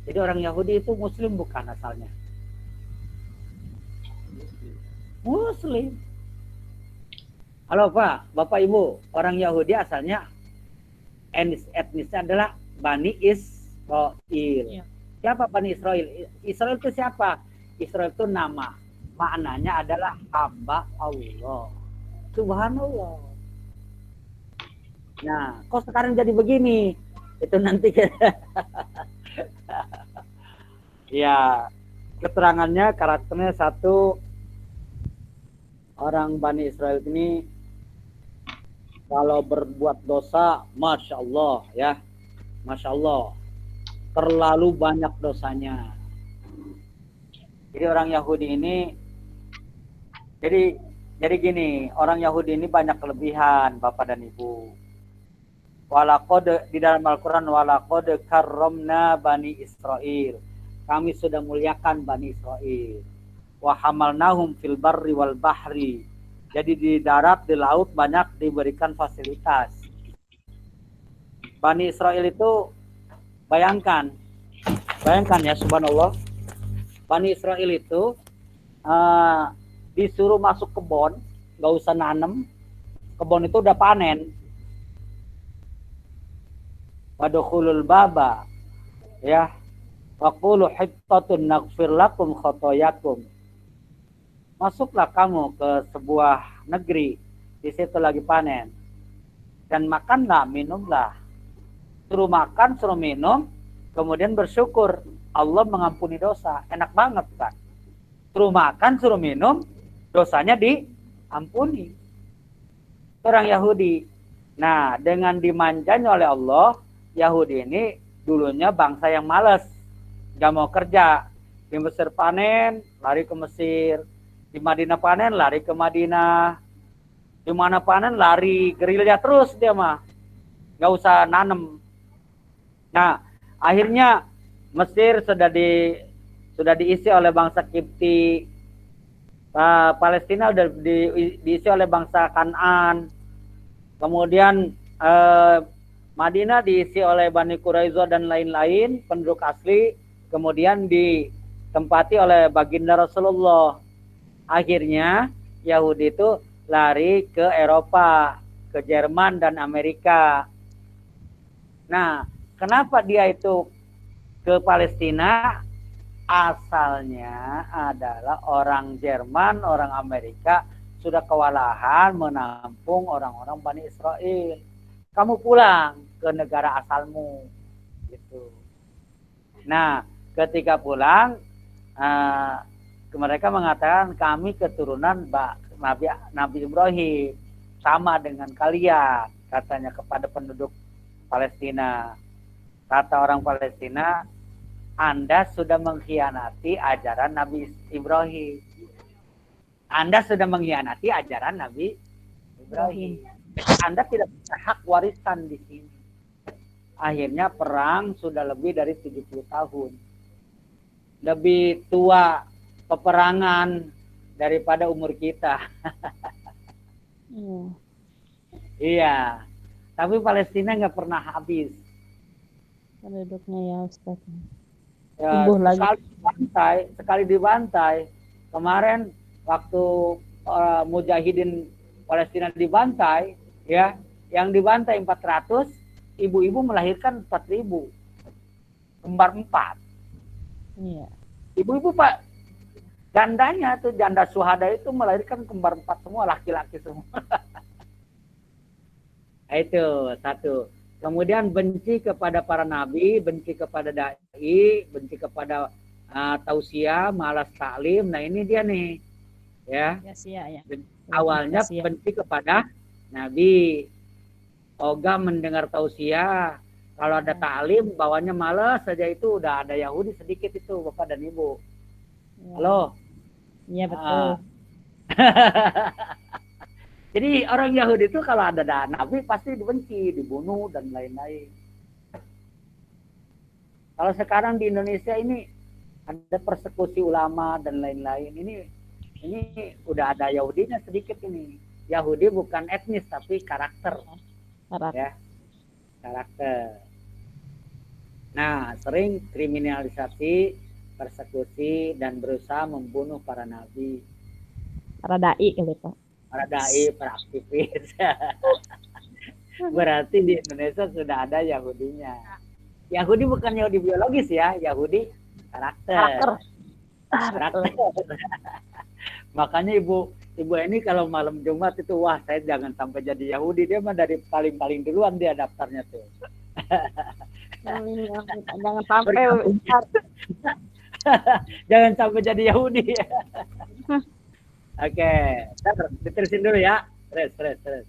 Jadi orang Yahudi itu Muslim bukan asalnya? Muslim. Halo Pak, Bapak Ibu, orang Yahudi asalnya etnisnya adalah Bani Israel. Ya. Siapa Bani Israel? Israel itu siapa? Israel itu nama. Maknanya adalah hamba Allah. Subhanallah. Nah, kok sekarang jadi begini? Itu nanti ya, keterangannya karakternya satu, orang Bani Israel ini kalau berbuat dosa, Masya Allah ya, Masya Allah, terlalu banyak dosanya. Jadi orang Yahudi ini, jadi gini, orang Yahudi ini banyak kelebihan Bapak dan Ibu. Walaqad di dalam Al-Quran, walaqad karramna Bani Israel. Kami sudah muliakan Bani Israel. Wa hamalnahum fil barri wal bahri. Jadi di darat, di laut banyak diberikan fasilitas. Bani Israel itu bayangkan ya subhanallah. Bani Israel itu disuruh masuk kebun, nggak usah nanem. Kebun itu udah panen. wadkhulul baba ya waqulu hittatun naghfir lakum khotoyakum. Masuklah kamu ke sebuah negeri, di situ lagi panen, dan makanlah, minumlah. Suruh makan, suruh minum, kemudian bersyukur Allah mengampuni dosa. Enak banget kan? Suruh makan, suruh minum, dosanya diampuni. Orang Yahudi. Nah, dengan dimanjanya oleh Allah, Yahudi ini dulunya bangsa yang malas, gak mau kerja. Di Mesir panen, lari ke Mesir. Di Madinah panen, lari ke Madinah. Di mana panen, lari gerilya terus dia mah. Gak usah nanem. Nah, akhirnya Mesir sudah diisi oleh bangsa Kipti. Palestina sudah diisi oleh bangsa Kan'an. Kemudian Madinah diisi oleh Bani Quraisyah dan lain-lain, penduduk asli. Kemudian ditempati oleh baginda Rasulullah. Akhirnya Yahudi itu lari ke Eropa, ke Jerman dan Amerika. Nah, kenapa dia itu ke Palestina? Asalnya adalah orang Jerman, orang Amerika sudah kewalahan menampung orang-orang Bani Israel. Kamu pulang ke negara asalmu, gitu. Nah, ketika pulang, mereka mengatakan kami keturunan Nabi Ibrahim, sama dengan kalian, katanya kepada penduduk Palestina. Kata orang Palestina, Anda sudah mengkhianati ajaran Nabi Ibrahim. Anda sudah mengkhianati ajaran Nabi Ibrahim. Anda tidak punya hak warisan di sini. Akhirnya perang sudah lebih dari 70 tahun. Lebih tua peperangan daripada umur kita. Iya. Tapi Palestina nggak pernah habis. Penduduknya ya Ustaz. Ya, Tumbuh lagi. Sekali dibantai. Kemarin waktu mujahidin Palestina dibantai, ya, yang dibantai 400, ibu-ibu melahirkan 4.000, kembar 4. Iya. Ibu-ibu Pak, jandanya tuh, janda syuhada itu melahirkan kembar 4 semua, laki-laki semua. Itu satu. Kemudian benci kepada para nabi, benci kepada dai, benci kepada tausiah, malas taklim. Nah ini dia nih, ya. Ya. Awalnya benci kepada nabi, ogah mendengar tausiah. Kalau ada taklim, bawanya malas saja, itu udah ada Yahudi sedikit itu, Bapak dan Ibu. Ya. Halo. Iya betul. Jadi orang Yahudi itu kalau ada nabi pasti dibenci, dibunuh dan lain-lain. Kalau sekarang di Indonesia ini ada persekusi ulama dan lain-lain. Ini udah ada Yahudinya sedikit ini. Yahudi bukan etnis tapi karakter. Ya, karakter. Nah, sering kriminalisasi, persekusi dan berusaha membunuh para nabi. Para dai kali Pak. Para dai, para aktivis. Berarti di Indonesia sudah ada Yahudinya. Yahudi bukan Yahudi biologis ya, Yahudi karakter. Makanya ibu ini kalau malam Jumat itu, wah saya jangan sampai jadi Yahudi, dia mah dari paling duluan dia daftarnya tuh. Jangan sampai jangan sampai jadi Yahudi. Oke, diterusin dulu ya. Terus.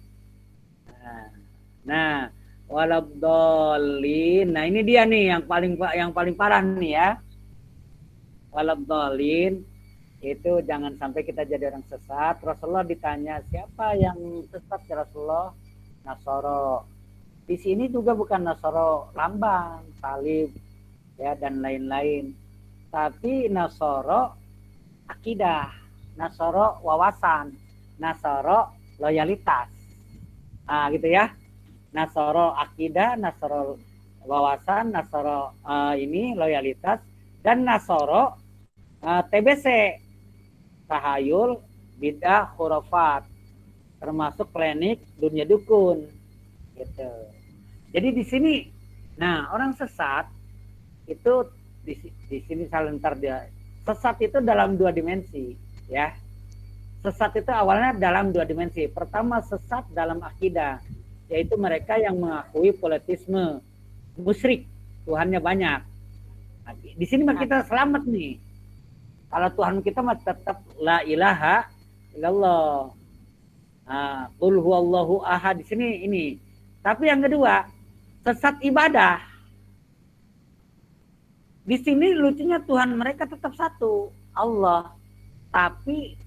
Nah, walabdolin. Nah, ini dia nih yang paling parah nih ya. Walabdolin itu jangan sampai kita jadi orang sesat. Rasulullah ditanya, siapa yang sesat ya Rasulullah? Nasoro. Di sini juga bukan Nasoro lambang, salib ya dan lain-lain. Tapi Nasoro akidah. Nasoro wawasan, Nasoro loyalitas, gitu ya. Nasoro akidah, Nasoro wawasan, Nasoro ini loyalitas, dan Nasoro TBC, tahayul, bid'ah, khurafat, termasuk klinik dunia dukun, gitu. Jadi di sini Nah, orang sesat itu di sini salentar dia. Sesat itu dalam 2 dimensi, ya. Sesat itu awalnya dalam 2 dimensi. Pertama, sesat dalam akidah, yaitu mereka yang mengakui politisme, musyrik, Tuhannya banyak. Nah, di sini mah kita selamat nih. Kalau Tuhan kita mah tetap la ilaha illallah. Nah, qul huwallahu ahad di sini ini. Tapi yang kedua, sesat ibadah. Di sini lucunya Tuhan mereka tetap satu, Allah. Tapi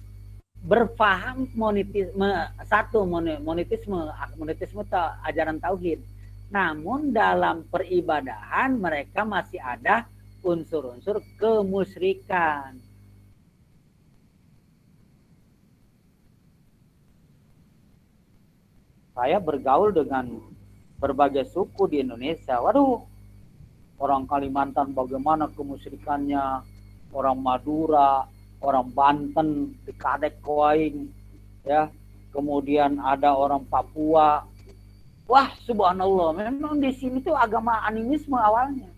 berfaham monetisme satu, monetisme itu ajaran tauhid. Namun dalam peribadahan mereka masih ada unsur-unsur kemusyrikan. Saya bergaul dengan berbagai suku di Indonesia. Waduh, orang Kalimantan bagaimana kemusyrikannya, orang Madura, orang Banten di Kadek Koaing, ya. Kemudian ada orang Papua. Wah, subhanallah, memang di sini tuh agama animisme awalnya.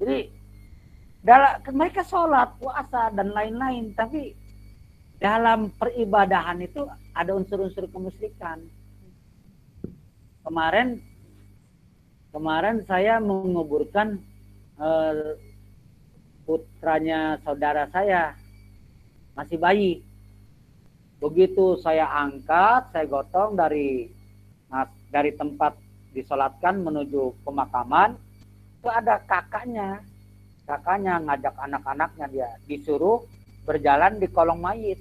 Jadi mereka sholat, puasa dan lain-lain, tapi dalam peribadahan itu ada unsur-unsur kemusyrikan. Kemarin saya menguburkan putranya saudara saya, masih bayi. Begitu saya angkat, saya gotong dari tempat disolatkan menuju pemakaman, itu ada kakaknya ngajak anak-anaknya, dia disuruh berjalan di kolong mayit.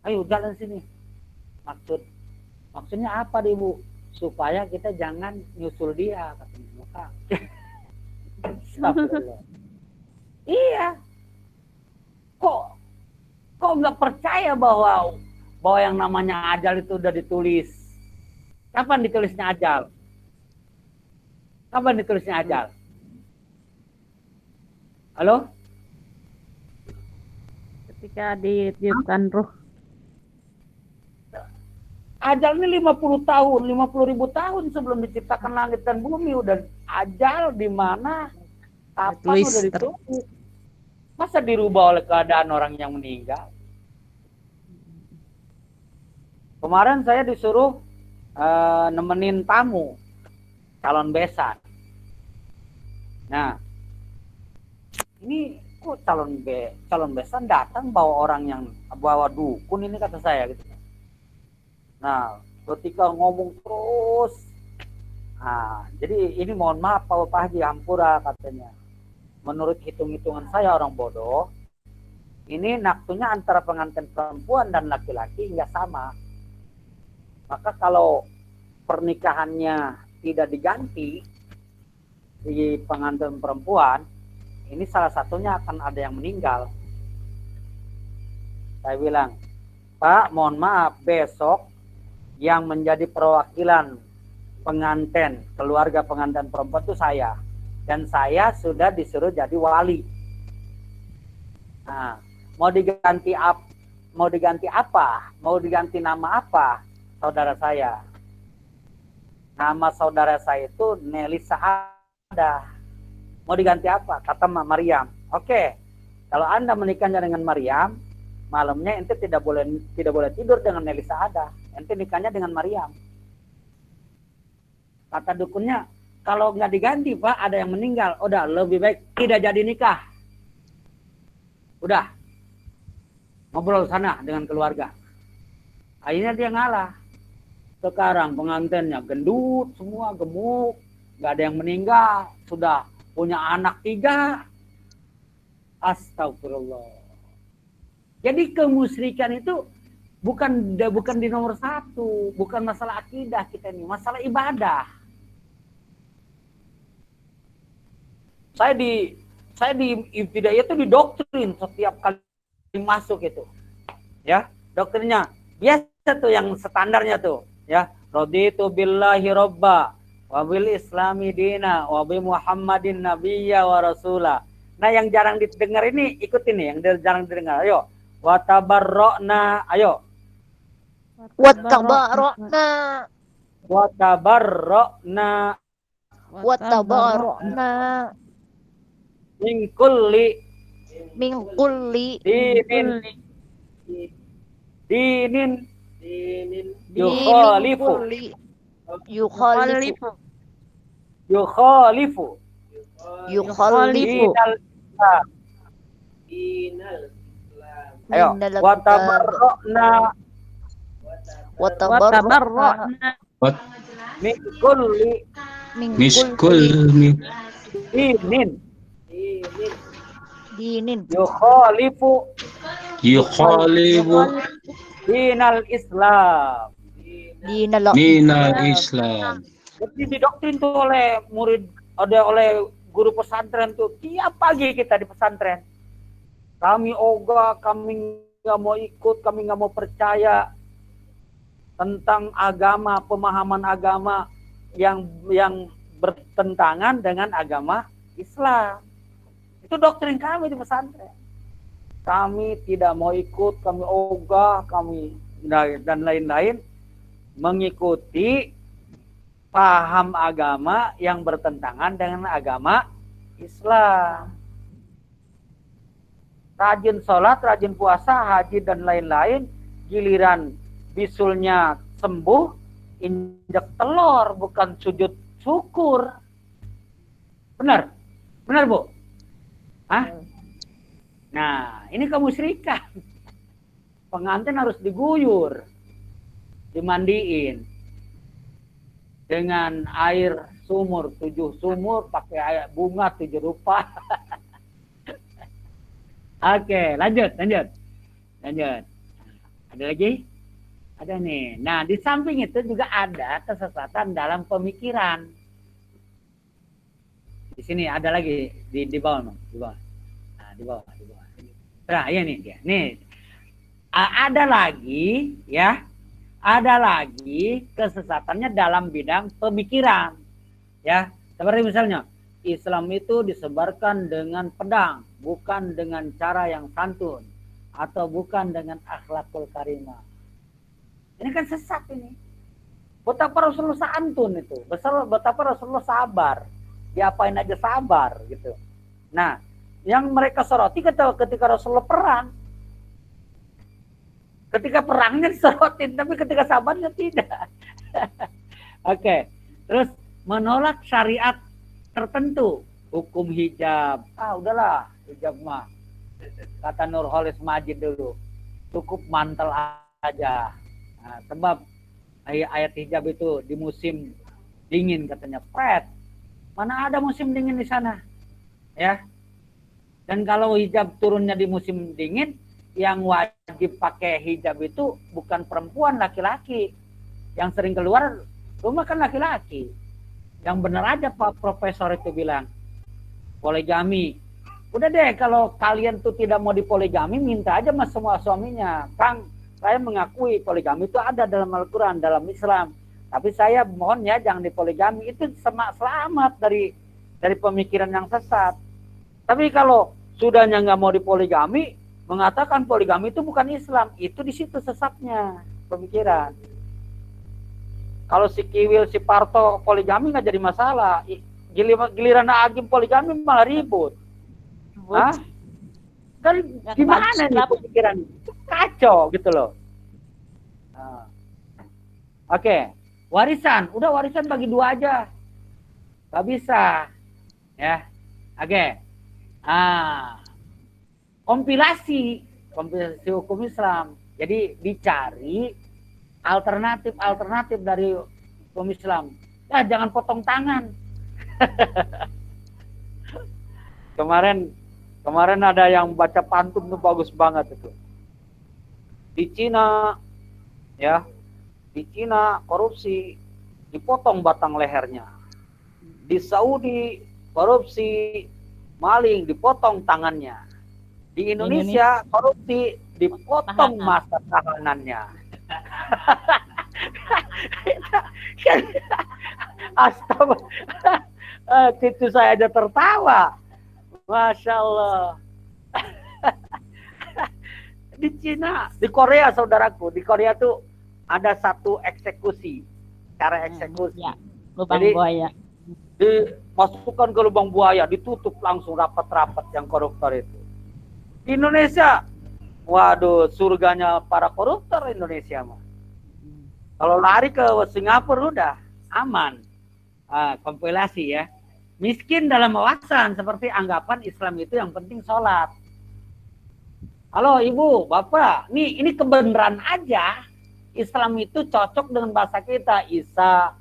Ayo jalan sini. Maksudnya apa, Ibu? Supaya kita jangan nyusul dia, katanya. Maka iya. Kok nggak percaya bahwa yang namanya ajal itu udah ditulis? Kapan ditulisnya ajal? Halo? Ketika ditiupkan ruh. Ajal ini 50 tahun, 50.000 tahun sebelum diciptakan langit dan bumi udah ajal di mana kapan udah ditulis. Masa dirubah oleh keadaan orang yang meninggal? Kemarin saya disuruh nemenin tamu calon besan. Nah, ini kok calon besan datang bawa dukun ini, kata saya gitu. Nah, ketika ngomong terus, jadi ini mohon maaf Pak Haji, Hampura katanya. Menurut hitung-hitungan saya orang bodoh, ini naktunya antara pengantin perempuan dan laki-laki nggak sama. Maka kalau pernikahannya tidak diganti di pengantin perempuan, ini salah satunya akan ada yang meninggal. Saya bilang, Pak, mohon maaf, besok yang menjadi perwakilan pengantin, keluarga pengantin perempuan itu saya. Dan saya sudah disuruh jadi wali. Nah, mau diganti apa? Mau diganti nama apa? Saudara saya. Nama saudara saya itu Nelly Saada. Mau diganti apa? Kata Maryam. Oke. Kalau Anda menikahnya dengan Maryam, malamnya ente tidak boleh tidur dengan Nelly Saada. Ente nikahnya dengan Maryam. Kata dukunnya, kalau nggak diganti Pak, ada yang meninggal. Udah, lebih baik tidak jadi nikah. Udah. Ngobrol sana dengan keluarga. Akhirnya dia ngalah. Sekarang pengantinnya gendut, semua gemuk. Nggak ada yang meninggal. Sudah punya anak 3. Astagfirullah. Jadi kemusyrikan itu bukan di nomor 1, bukan masalah akidah kita ini, masalah ibadah. Saya di ibtidaiyah itu didoktrin setiap kali masuk itu. Ya, doktrinnya biasa tuh yang standarnya tuh, ya. Raditu billahi robba wa bil islami dina wa bi Muhammadin nabiyya wa rasula. Nah, yang jarang didengar ini ikutin nih, yang jarang didengar. Ayo. Wa tabarra'na, ayo. Watabarokna. Watabarra'na Watabarokna. min kulli Min kulli. dinin Dinin yukhalifu Yukhalifu. yukhalifu Yukhalifu. dinal Islam. dinal Islam. Ayo, Minal watabarra'na Watabarokna. min kulli Min Miskul kulli dinin dinin. yukhalifu yukhalifu dinal Islam. Dinal minal Islam. Jadi didoktrin tuh oleh murid, oleh guru pesantren tuh tiap pagi kita di pesantren. Kami ogah, kami nggak mau ikut, kami nggak mau percaya tentang agama, pemahaman agama yang bertentangan dengan agama Islam. Itu doktrin kami di pesantren. Kami tidak mau ikut, kami ogah, kami dan lain-lain mengikuti paham agama yang bertentangan dengan agama Islam. Rajin sholat, rajin puasa, haji dan lain-lain, giliran bisulnya sembuh, injek telur, bukan sujud syukur. Benar? Benar, Bu? Hah? Nah, ini kemusyrikan. Pengantin harus diguyur, dimandiin dengan air sumur, 7 sumur, pakai air bunga 7 rupa. Oke, lanjut. Ada lagi? Ada nih. Nah, di samping itu juga ada kesesatan dalam pemikiran. Di sini ada lagi di bawah, di bawah. Nah, di bawah. Nah, ya nih dia. Nih. Ada lagi ya. Ada lagi kesesatannya dalam bidang pemikiran. Ya, seperti misalnya Islam itu disebarkan dengan pedang, bukan dengan cara yang santun, atau bukan dengan akhlakul karimah. Ini kan sesat ini. Betapa Rasulullah santun itu, betapa Rasulullah sabar, diapain aja sabar gitu. Nah, yang mereka soroti ketika Rasulullah perang, ketika perangnya disorotin, tapi ketika sabarnya tidak. Oke, terus menolak syariat tertentu, hukum hijab, udahlah hijab mah, kata Nurholis Majid dulu, cukup mantel aja. Nah, sebab ayat hijab itu di musim dingin katanya, mana ada musim dingin di sana, ya. Dan kalau hijab turunnya di musim dingin, yang wajib pakai hijab itu bukan perempuan, laki-laki. Yang sering keluar rumah kan laki-laki. Yang benar aja Pak Profesor itu bilang, poligami. Udah deh, kalau kalian tuh tidak mau dipoligami, minta aja sama semua suaminya. Kang, saya mengakui poligami itu ada dalam Al-Quran, dalam Islam. Tapi saya mohon ya jangan dipoligami. Itu selamat dari pemikiran yang sesat. Tapi kalau sudahnya nggak mau dipoligami, mengatakan poligami itu bukan Islam, itu di situ sesatnya pemikiran. Kalau si Kiwil, si Parto poligami nggak jadi masalah. Giliran Agim poligami malah ribut. Hah? Kan gimana nih pemikiran? Kacau gitu loh. Oke, warisan. Udah warisan bagi 2 aja. Gak bisa. Ya. Oke. Kompilasi hukum Islam. Jadi dicari alternatif dari hukum Islam. Ya jangan potong tangan. Kemarin ada yang baca pantun tuh bagus banget itu. Di Cina ya, di Cina korupsi dipotong batang lehernya. Di Saudi korupsi maling dipotong tangannya. Di Indonesia korupsi dipotong masa tahanannya. Astaga, itu saya aja tertawa. Masya Allah. Di Cina, di Korea saudaraku, di Korea tuh ada satu eksekusi, cara eksekusi. Ya, lubang Jadi, buaya. dimasukkan ke lubang buaya, ditutup langsung rapat-rapat yang koruptor itu. Di Indonesia, waduh, surganya para koruptor Indonesia mah. Kalau lari ke Singapura udah aman. Kompilasi ya. Miskin dalam wawasan, seperti anggapan Islam itu yang penting sholat. Halo Ibu, Bapak, ini kebenaran aja. Islam itu cocok dengan bahasa kita, Isa,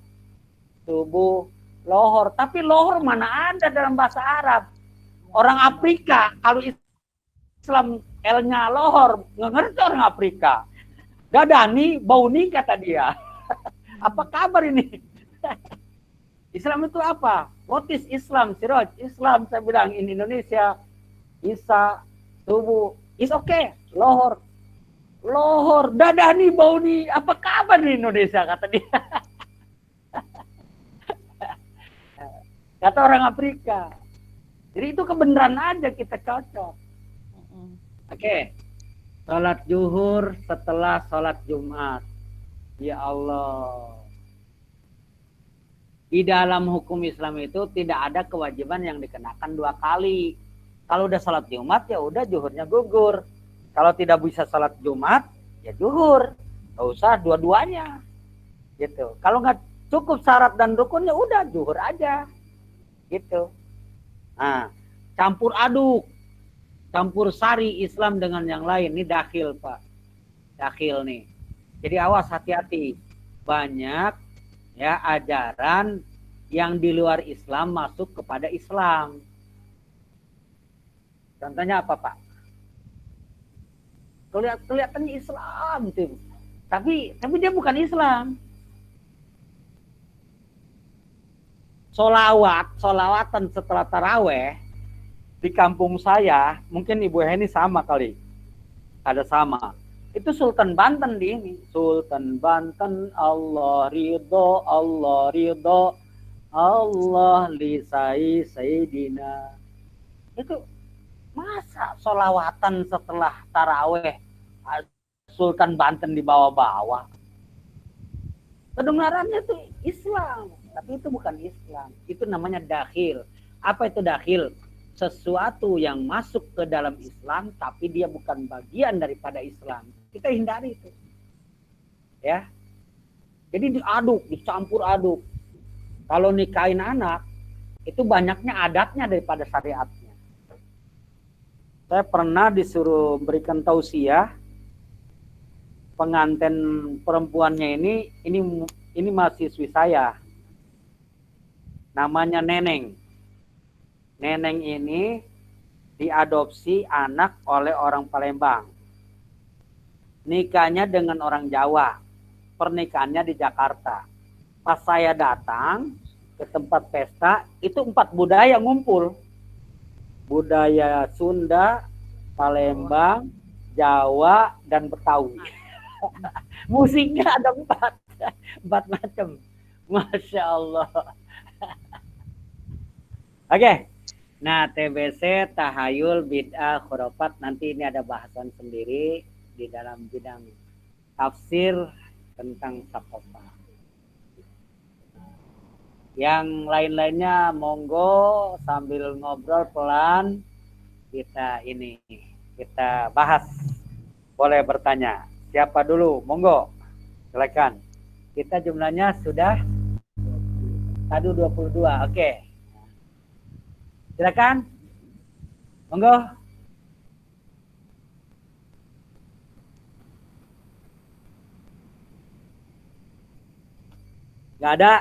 subuh, lohor. Tapi lohor mana ada dalam bahasa Arab? Orang Afrika, kalau Islam L-nya lohor, nggak ngerti orang Afrika. Gadani, bauni kata dia. Apa kabar ini? Islam itu apa? What is Islam? Siroj, Islam saya bilang in Indonesia, Isa, subuh, is okay, lohor. Lohor, dadani, bauni, apa kabar di Indonesia kata dia. Kata orang Afrika. Jadi itu kebenaran aja kita cocok. Oke. Salat zuhur setelah salat Jumat. Ya Allah. Di dalam hukum Islam itu tidak ada kewajiban yang dikenakan 2 kali. Kalau udah salat Jumat ya udah zuhurnya gugur. Kalau tidak bisa salat Jumat ya zuhur. Gak usah dua-duanya. Gitu. Kalau nggak cukup syarat dan rukunnya udah zuhur aja. Gitu. Nah, campur aduk. Campur sari Islam dengan yang lain. Ini dakhil, Pak. Dakhil nih. Jadi awas, hati-hati. Banyak ya ajaran yang di luar Islam masuk kepada Islam. Contohnya apa, Pak? Kelihatannya Islam tuh. Tapi dia bukan Islam. Solawatan setelah taraweh di kampung saya, mungkin Ibu Heni sama kali, ada sama. Itu Sultan Banten di ini, Sultan Banten, Allah ridho, Allah lisai Sayyidina. Itu masa solawatan setelah taraweh Sultan Banten dibawa-bawa. Kedengarannya itu Islam, tapi itu bukan Islam. Itu namanya dakhil. Apa itu dakhil? Sesuatu yang masuk ke dalam Islam tapi dia bukan bagian daripada Islam. Kita hindari itu. Ya. Jadi diaduk, dicampur aduk. Kalau nikahin anak itu banyaknya adatnya daripada syariatnya. Saya pernah disuruh berikan tausiah, pengantin perempuannya ini mahasiswi saya. Namanya Neneng. Neneng ini diadopsi anak oleh orang Palembang. Nikahnya dengan orang Jawa. Pernikahannya di Jakarta. Pas saya datang ke tempat pesta, itu 4 budaya ngumpul. Budaya Sunda, Palembang, Jawa, dan Betawi. Musiknya ada 4 macam. Masya Allah. Oke. Nah, TBC, tahayul, bid'ah, khurafat, nanti ini ada bahasan sendiri di dalam bidang tafsir tentang sakofa. Yang lain-lainnya monggo sambil ngobrol pelan kita bahas. Boleh bertanya. Siapa dulu? Monggo. Silakan. Kita jumlahnya sudah tadi 22. Oke. Silakan. Monggo. Nggak ada.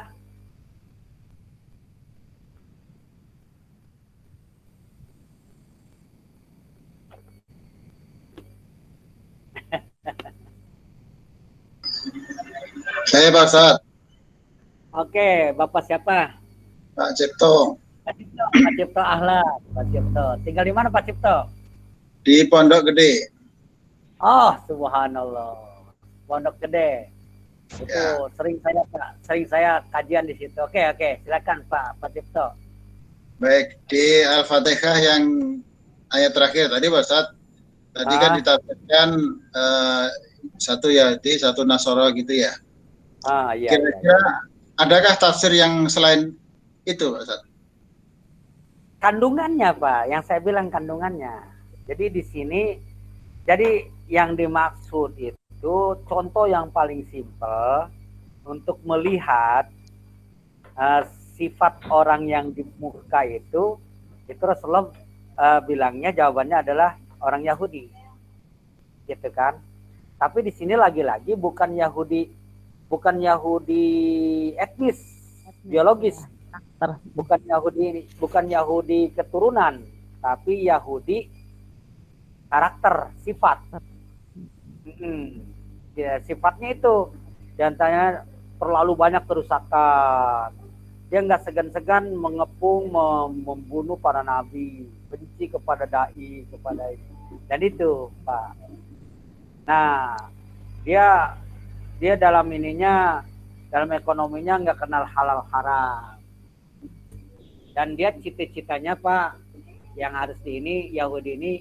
Saya Pak Ustaz. Oke, Bapak siapa? Pak Cipto. Pak Cipto Ahlak. Pak Cipto. Tinggal di mana Pak Cipto? Di Pondok Gede. Oh, subhanallah. Pondok Gede. Itu Ya. sering saya kajian di situ. Oke, silakan Pak Cipto. Baik, di Al-Fatihah yang ayat terakhir tadi Pak Ustaz. Tadi kan ditafsirkan satu Yahudi, satu Nasoro gitu ya. Iya. Kira-kira adakah tafsir yang selain itu, Pak Ustaz? Kandungannya, Pak, yang saya bilang kandungannya. Jadi di sini, jadi yang dimaksud itu contoh yang paling simpel untuk melihat sifat orang yang di muka itu Rasulullah bilangnya jawabannya adalah orang Yahudi, gitu kan? Tapi di sini lagi-lagi bukan Yahudi etnis, biologis, bukan Yahudi keturunan, tapi Yahudi karakter, sifat. Ya, sifatnya itu diantaranya terlalu banyak kerusakan. Dia nggak segan-segan mengepung, membunuh para nabi, benci kepada dai, kepada itu. Dan itu, Pak. Nah, dia dalam dalam ekonominya nggak kenal halal haram. Dan dia cita-citanya, Pak, yang harus Yahudi ini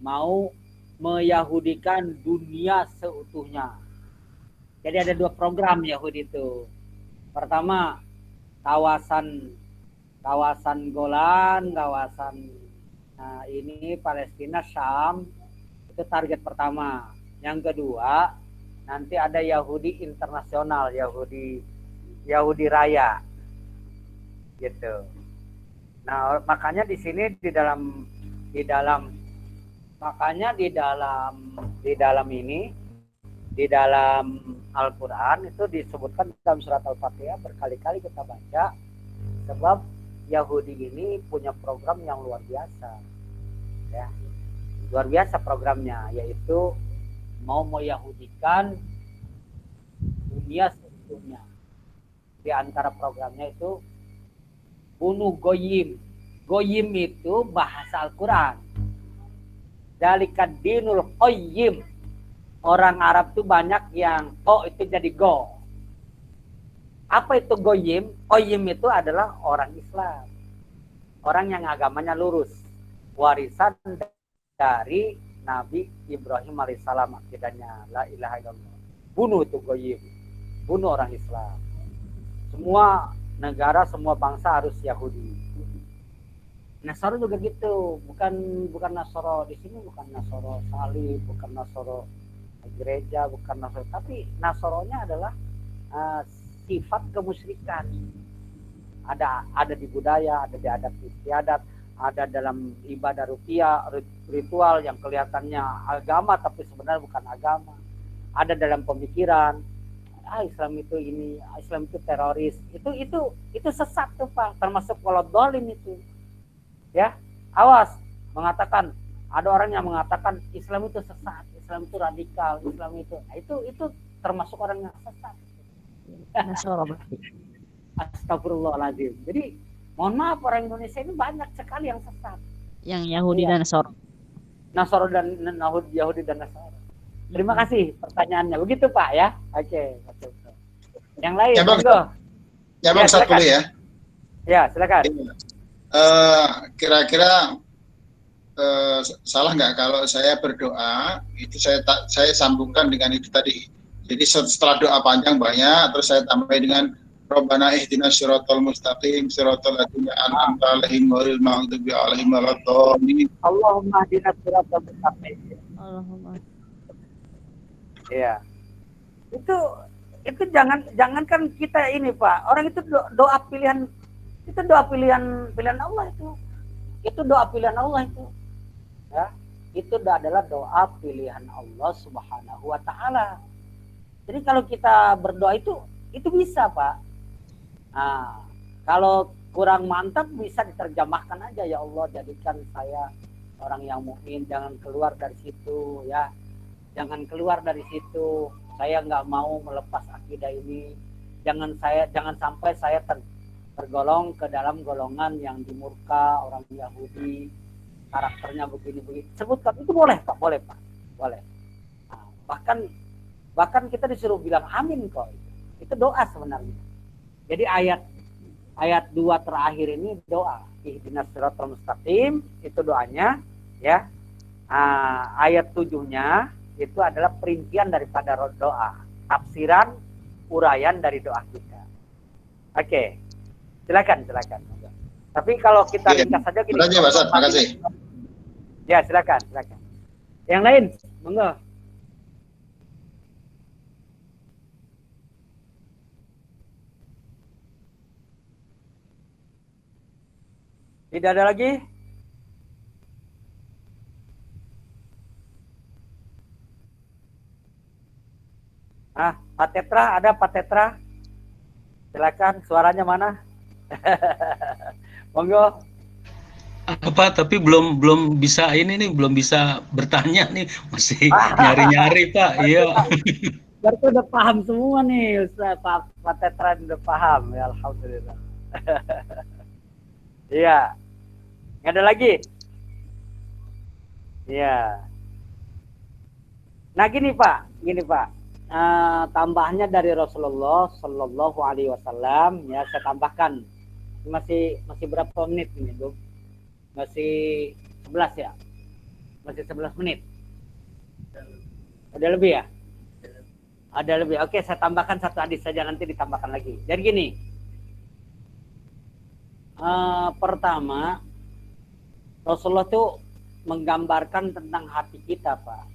mau meyahudikan dunia seutuhnya. Jadi ada 2 program Yahudi itu. Pertama, kawasan Golan, Palestina, Syam, itu target pertama. Yang kedua, nanti ada Yahudi internasional, Yahudi raya, gitu. Nah, makanya di sini di dalam Al-Quran itu disebutkan dalam surat Al-Fatihah, berkali-kali kita baca, sebab Yahudi ini punya program yang luar biasa, ya, luar biasa programnya, yaitu mau meyahudikan dunia seutuhnya. Di antara programnya itu bunuh goyim. Goyim itu bahasa Al-Quran. Dalikad dinul qayyim. Orang Arab tuh banyak yang itu jadi go. Apa itu goyim? Qayyim itu adalah orang Islam. Orang yang agamanya lurus. Warisan dari Nabi Ibrahim alaihissalam, akidahnya la ilaha illallah. Bunuh itu goyim. Bunuh orang Islam. Semua negara, semua bangsa harus Yahudi. Nasoro juga gitu, bukan Nasoro di sini, bukan Nasoro salib, bukan Nasoro gereja, bukan Nasoro, tapi Nasoronya adalah sifat kemusyrikan. Ada di budaya, ada di adat istiadat, ada dalam ibadah rupiah, ritual yang kelihatannya agama tapi sebenarnya bukan agama. Ada dalam pemikiran, Islam itu ini, Islam itu teroris. Itu sesat tuh, Pak, termasuk kalau dolim itu. Ya, awas, ada orang yang mengatakan Islam itu sesat, Islam itu radikal, Islam itu. Nah, itu termasuk orang yang sesat. Astagfirullahaladzim. Jadi mohon maaf, orang Indonesia ini banyak sekali yang sesat. Yang Yahudi dan Nasoro. Yahudi dan Nasoro. Terima kasih pertanyaannya. Begitu, Pak, ya. Oke. Yang lain, ya Bang, satu dulu ya. Ya, silakan. Kira-kira salah nggak kalau saya berdoa itu saya sambungkan dengan itu tadi. Jadi setelah doa panjang banyak, terus saya tambah dengan Rabbana ihdinas siratal mustaqim siratal ladzina an'amta 'alaihim ghairil maghdubi 'alaihim waladdallin. Allahumma ihdinas siratal mustaqim. Allahumma. Ya. Itu jangankan kita ini, Pak. Orang itu doa pilihan Allah itu. Itu doa pilihan Allah itu. Ya. Itu adalah doa pilihan Allah Subhanahu wa taala. Jadi kalau kita berdoa itu bisa, Pak. Nah, kalau kurang mantap bisa diterjemahkan aja, ya Allah jadikan saya orang yang mukmin, jangan keluar dari situ, ya. Jangan keluar dari situ. Saya nggak mau melepas akidah ini. Jangan sampai saya tergolong ke dalam golongan yang dimurka orang Yahudi, karakternya begini. Sebutkan itu boleh, Pak, boleh. Nah, bahkan kita disuruh bilang amin kok. Itu doa sebenarnya. Jadi ayat 2 terakhir ini doa. Ihdinas siratal mustaqim, itu doanya, ya. Ayat 7-nya itu adalah perincian daripada doa, tafsiran, uraian dari doa kita. Oke, silakan. Tapi kalau kita ringkas saja gini. Terima kasih, Pak Ustadz. Terima kasih. Ya, silakan. Yang lain, monggo. Tidak ada lagi? Pak Tetra, ada Pak Tetra? Silakan, suaranya mana? Monggo. Apa tapi belum bisa ini nih, belum bisa bertanya nih, masih nyari-nyari Pak. Iya. Berarti udah paham semua nih Ustaz, Pak Tetra udah paham ya, alhamdulillah. Iya. Nggak ada lagi? Iya. Nah gini Pak. Tambahnya dari Rasulullah Shallallahu Alaihi Wasallam, ya saya tambahkan. Masih berapa menit ini, Bu? Masih 11 ya? Masih 11 menit. Ada lebih ya? Ada lebih. Oke, saya tambahkan satu hadis saja, nanti ditambahkan lagi. Jadi gini. Pertama, Rasulullah itu menggambarkan tentang hati kita, Pak.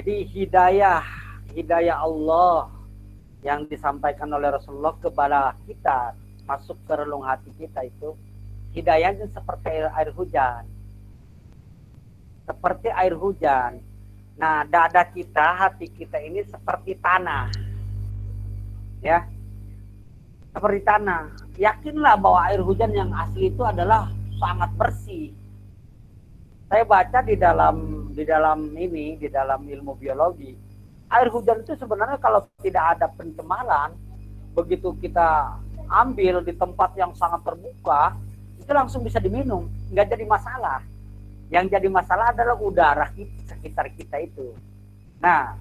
Jadi hidayah Allah yang disampaikan oleh Rasulullah kepada kita masuk ke relung hati kita itu hidayahnya seperti air hujan. Seperti air hujan. Nah, dada kita, hati kita ini seperti tanah. Ya. Seperti tanah. Yakinlah bahwa air hujan yang asli itu adalah sangat bersih. Saya baca di dalam ilmu biologi, air hujan itu sebenarnya kalau tidak ada pencemaran, begitu kita ambil di tempat yang sangat terbuka, itu langsung bisa diminum, nggak jadi masalah. Yang jadi masalah adalah udara sekitar kita itu. Nah,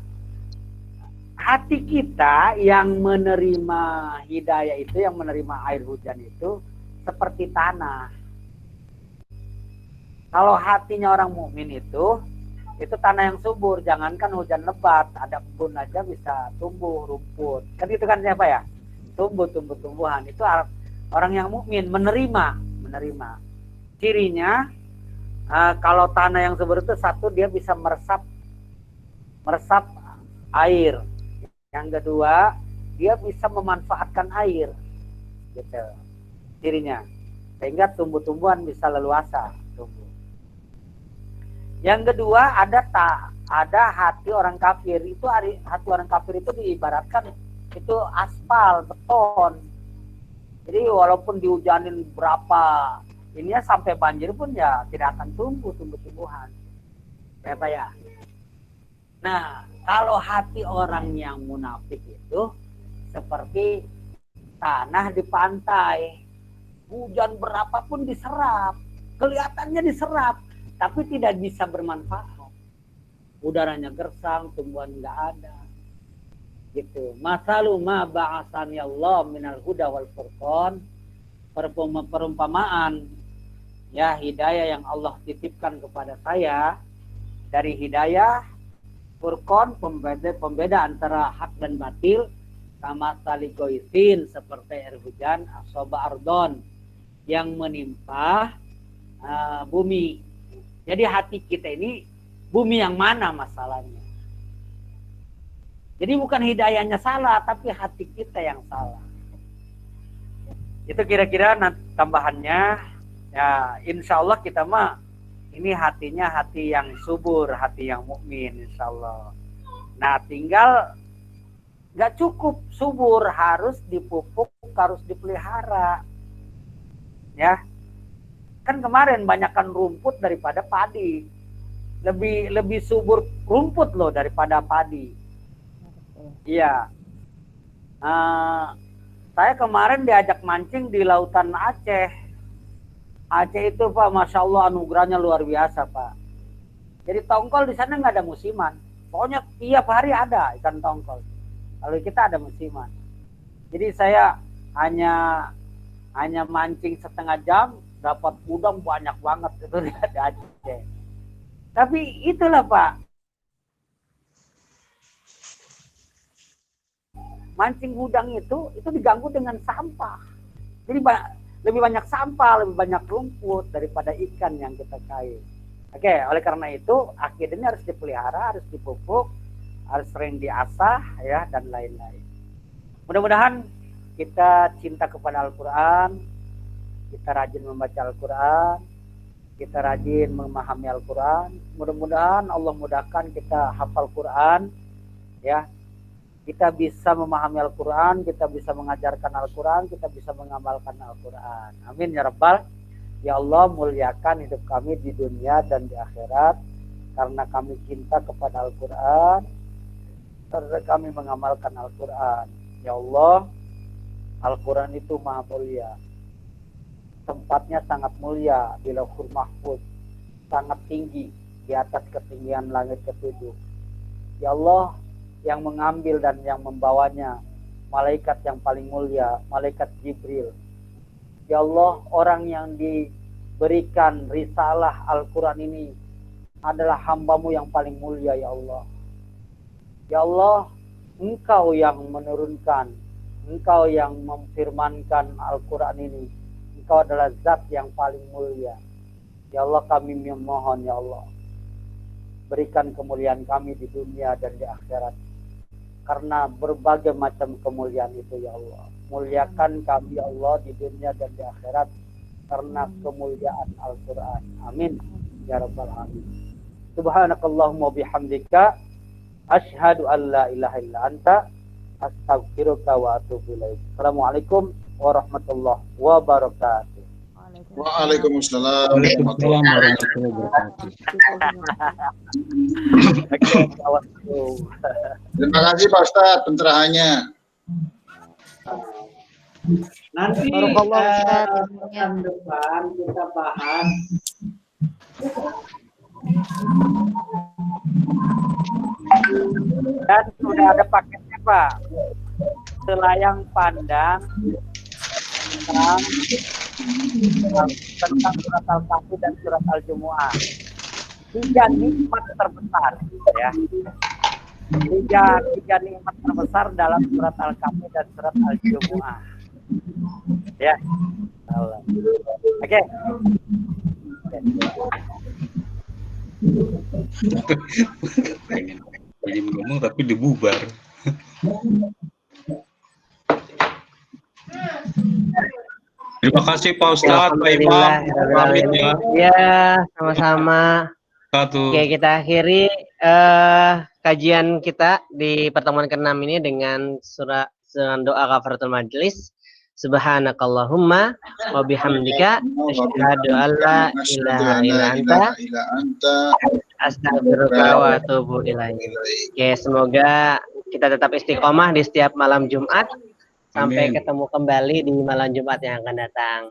hati kita yang menerima hidayah itu, yang menerima air hujan itu seperti tanah. Kalau hatinya orang mukmin itu tanah yang subur. Jangankan hujan lebat, ada kebun aja bisa tumbuh rumput. Kan itu kan siapa ya? Tumbuh-tumbuhan. Itu orang yang mukmin menerima. Cirinya kalau tanah yang subur itu satu, dia bisa meresap air. Yang kedua, dia bisa memanfaatkan air. Gitu. Cirinya. Sehingga tumbuh-tumbuhan bisa leluasa tumbuh. Yang kedua, ada hati orang kafir. Itu hati orang kafir itu diibaratkan itu aspal, beton. Jadi walaupun dihujanin berapa ininya sampai banjir pun ya tidak akan tumbuh-tumbuhan. Ya Pak ya. Nah, kalau hati orang yang munafik itu seperti tanah di pantai. Hujan berapapun diserap, kelihatannya diserap, tapi tidak bisa bermanfaat. Udaranya gersang, tumbuhan nggak ada. Gitu. Masalu ma ba'asani Allah minal huda wal furqan. Perumpamaan ya hidayah yang Allah titipkan kepada saya dari hidayah furqan, pembeda antara hak dan batil, sama salikoisin seperti air hujan asoba ardon yang menimpa bumi. Jadi hati kita ini bumi yang mana masalahnya? Jadi bukan hidayahnya salah, tapi hati kita yang salah. Itu kira-kira tambahannya. Ya, insya Allah kita mah ini hatinya hati yang subur, hati yang mukmin, insya Allah. Nah, tinggal nggak cukup subur, harus dipupuk, harus dipelihara. Ya, kan kemarin banyakkan rumput daripada padi. Lebih subur rumput loh daripada padi. Iya. Saya kemarin diajak mancing di lautan Aceh. Aceh itu Pak, masya Allah anugerahnya luar biasa Pak. Jadi tongkol di sana nggak ada musiman. Pokoknya tiap hari ada ikan tongkol. Kalau kita ada musiman. Jadi saya hanya mancing setengah jam, dapat udang banyak banget itu di Aceh. Tapi itulah Pak, mancing udang itu diganggu dengan sampah. Jadi lebih banyak sampah, lebih banyak rumput daripada ikan yang kita kait. Oke, oleh karena itu akid ini harus dipelihara, harus dipupuk, harus sering diasah ya dan lain-lain. Mudah-mudahan kita cinta kepada Al-Quran, kita rajin membaca Al-Quran, kita rajin memahami Al-Quran. Mudah-mudahan Allah mudahkan kita hafal Quran, ya. Kita bisa memahami Al-Quran, kita bisa mengajarkan Al-Quran, kita bisa mengamalkan Al-Quran. Amin ya Rabbal. Ya Allah, muliakan hidup kami di dunia dan di akhirat, karena kami cinta kepada Al-Quran, karena kami mengamalkan Al-Quran. Ya Allah, Al-Quran itu maha mulia. Tempatnya sangat mulia di Lauhul Mahfuz, sangat tinggi di atas ketinggian langit ketujuh. Ya Allah, yang mengambil dan yang membawanya malaikat yang paling mulia, malaikat Jibril. Ya Allah, orang yang diberikan risalah Al-Quran ini adalah hamba-Mu yang paling mulia, ya Allah. Ya Allah, Engkau yang menurunkan, Engkau yang memfirmankan Al-Quran ini. Engkau adalah zat yang paling mulia. Ya Allah, kami memohon, ya Allah, berikan kemuliaan kami di dunia dan di akhirat. Karena berbagai macam kemuliaan itu, ya Allah. Muliakan kami, ya Allah, di dunia dan di akhirat karena kemuliaan Al-Quran. Amin ya Rabbal Alamin. Subhanakallahumma bihamdika asyhadu an la ilaha illa anta astaghfiruka wa atubu ilaik. Assalamualaikum warahmatullahi wabarakatuh. Waalaikumsalam. Waalaikumsalam warahmatullahi wabarakatuh. Terima kasih Pak Ustadz pencerahannya. Nanti Barakallahu Ustaz. pekan depan kita bahas Dan sudah ada paketnya, Pak. Selayang pandang tentang surat Al-Kahfi dan surat Al-Jumu'ah. 3 nikmat terbesar, ya. Tiga nikmat terbesar dalam surat Al-Kahfi dan surat Al-Jumu'ah. Ya. Allah. Oke. pengen ngomong tapi dibubar. Terima kasih Pak Ustadz, Pak Imam, pamit ya. Ya, sama-sama. Satu. Oke, kita akhiri kajian kita di pertemuan ke-6 ini dengan doa kafaratul majlis. Subhanakallahumma wa bihamdika asyhadu an la ilaha illa anta astaghfiruka wa atubu ilaik. Oke, semoga kita tetap istiqomah di setiap malam Jumat sampai Amin. ketemu kembali di malam Jumat yang akan datang.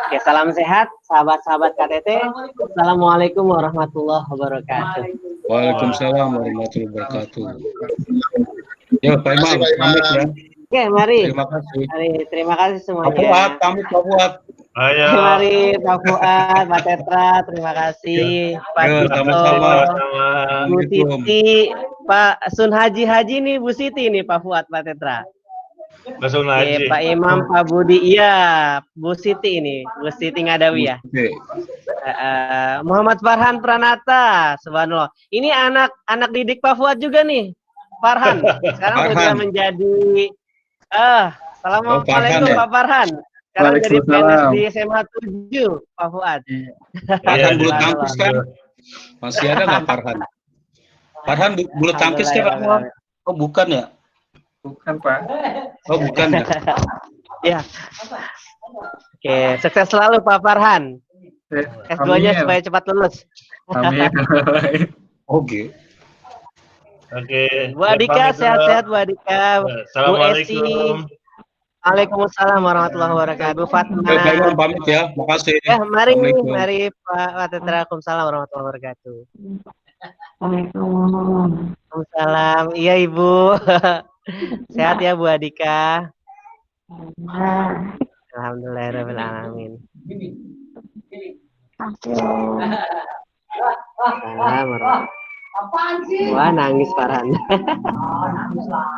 Oke, salam sehat sahabat-sahabat KTT. Assalamualaikum warahmatullahi wabarakatuh. Waalaikumsalam warahmatullahi wabarakatuh. Ya, Pak Imam, Pak Imam. pamit ya. Oke, mari. Terima kasih. Mari, terima kasih Pak semuanya. Fuad, pamit Pak Fuad. Mari Pak Fuad, Pak Tetra, terima kasih. Pak Ya, Tito, sama-sama. Bu Siti, Pak Sun Haji nih Bu Siti nih Pak Fuad, Pak Tetra. Oke, Pak Imam, Pak Budi, iya, Bu Siti ini, Bu Siti Ngadawi ya. Oke. Muhammad Farhan Pranata, subhanallah. Ini anak didik Pak Fuad juga nih, Farhan. Sekarang Farhan. sudah menjadi, assalamualaikum Farhan ya? Pak Farhan. Sekarang jadi PNS di SMA 7, Pak Fuad. Farhan bulu tangkis kan? Masih ada nggak Farhan? Farhan bulu tangkis kan? Pak Fuad? Oh bukan ya? Bukan Pak. Oh bukan ya? Ya. Oke, sukses selalu Pak Farhan. S2-nya Amin. supaya cepat lulus. Amin. Oke. Oke. Bu Adika, sehat-sehat Bu Adika. Bu Esi. Waalaikumsalam warahmatullahi wabarakatuh. Fatma. Pak Imam pamit ya. Makasih. Mari Assalamualaikum. Pak Tetra. Waalaikumsalam warahmatullahi wabarakatuh. Waalaikumsalam. Iya Ibu. Sehat ya Bu Adika. Alhamdulillahirabbil alamin. Wah, nangis Farhan.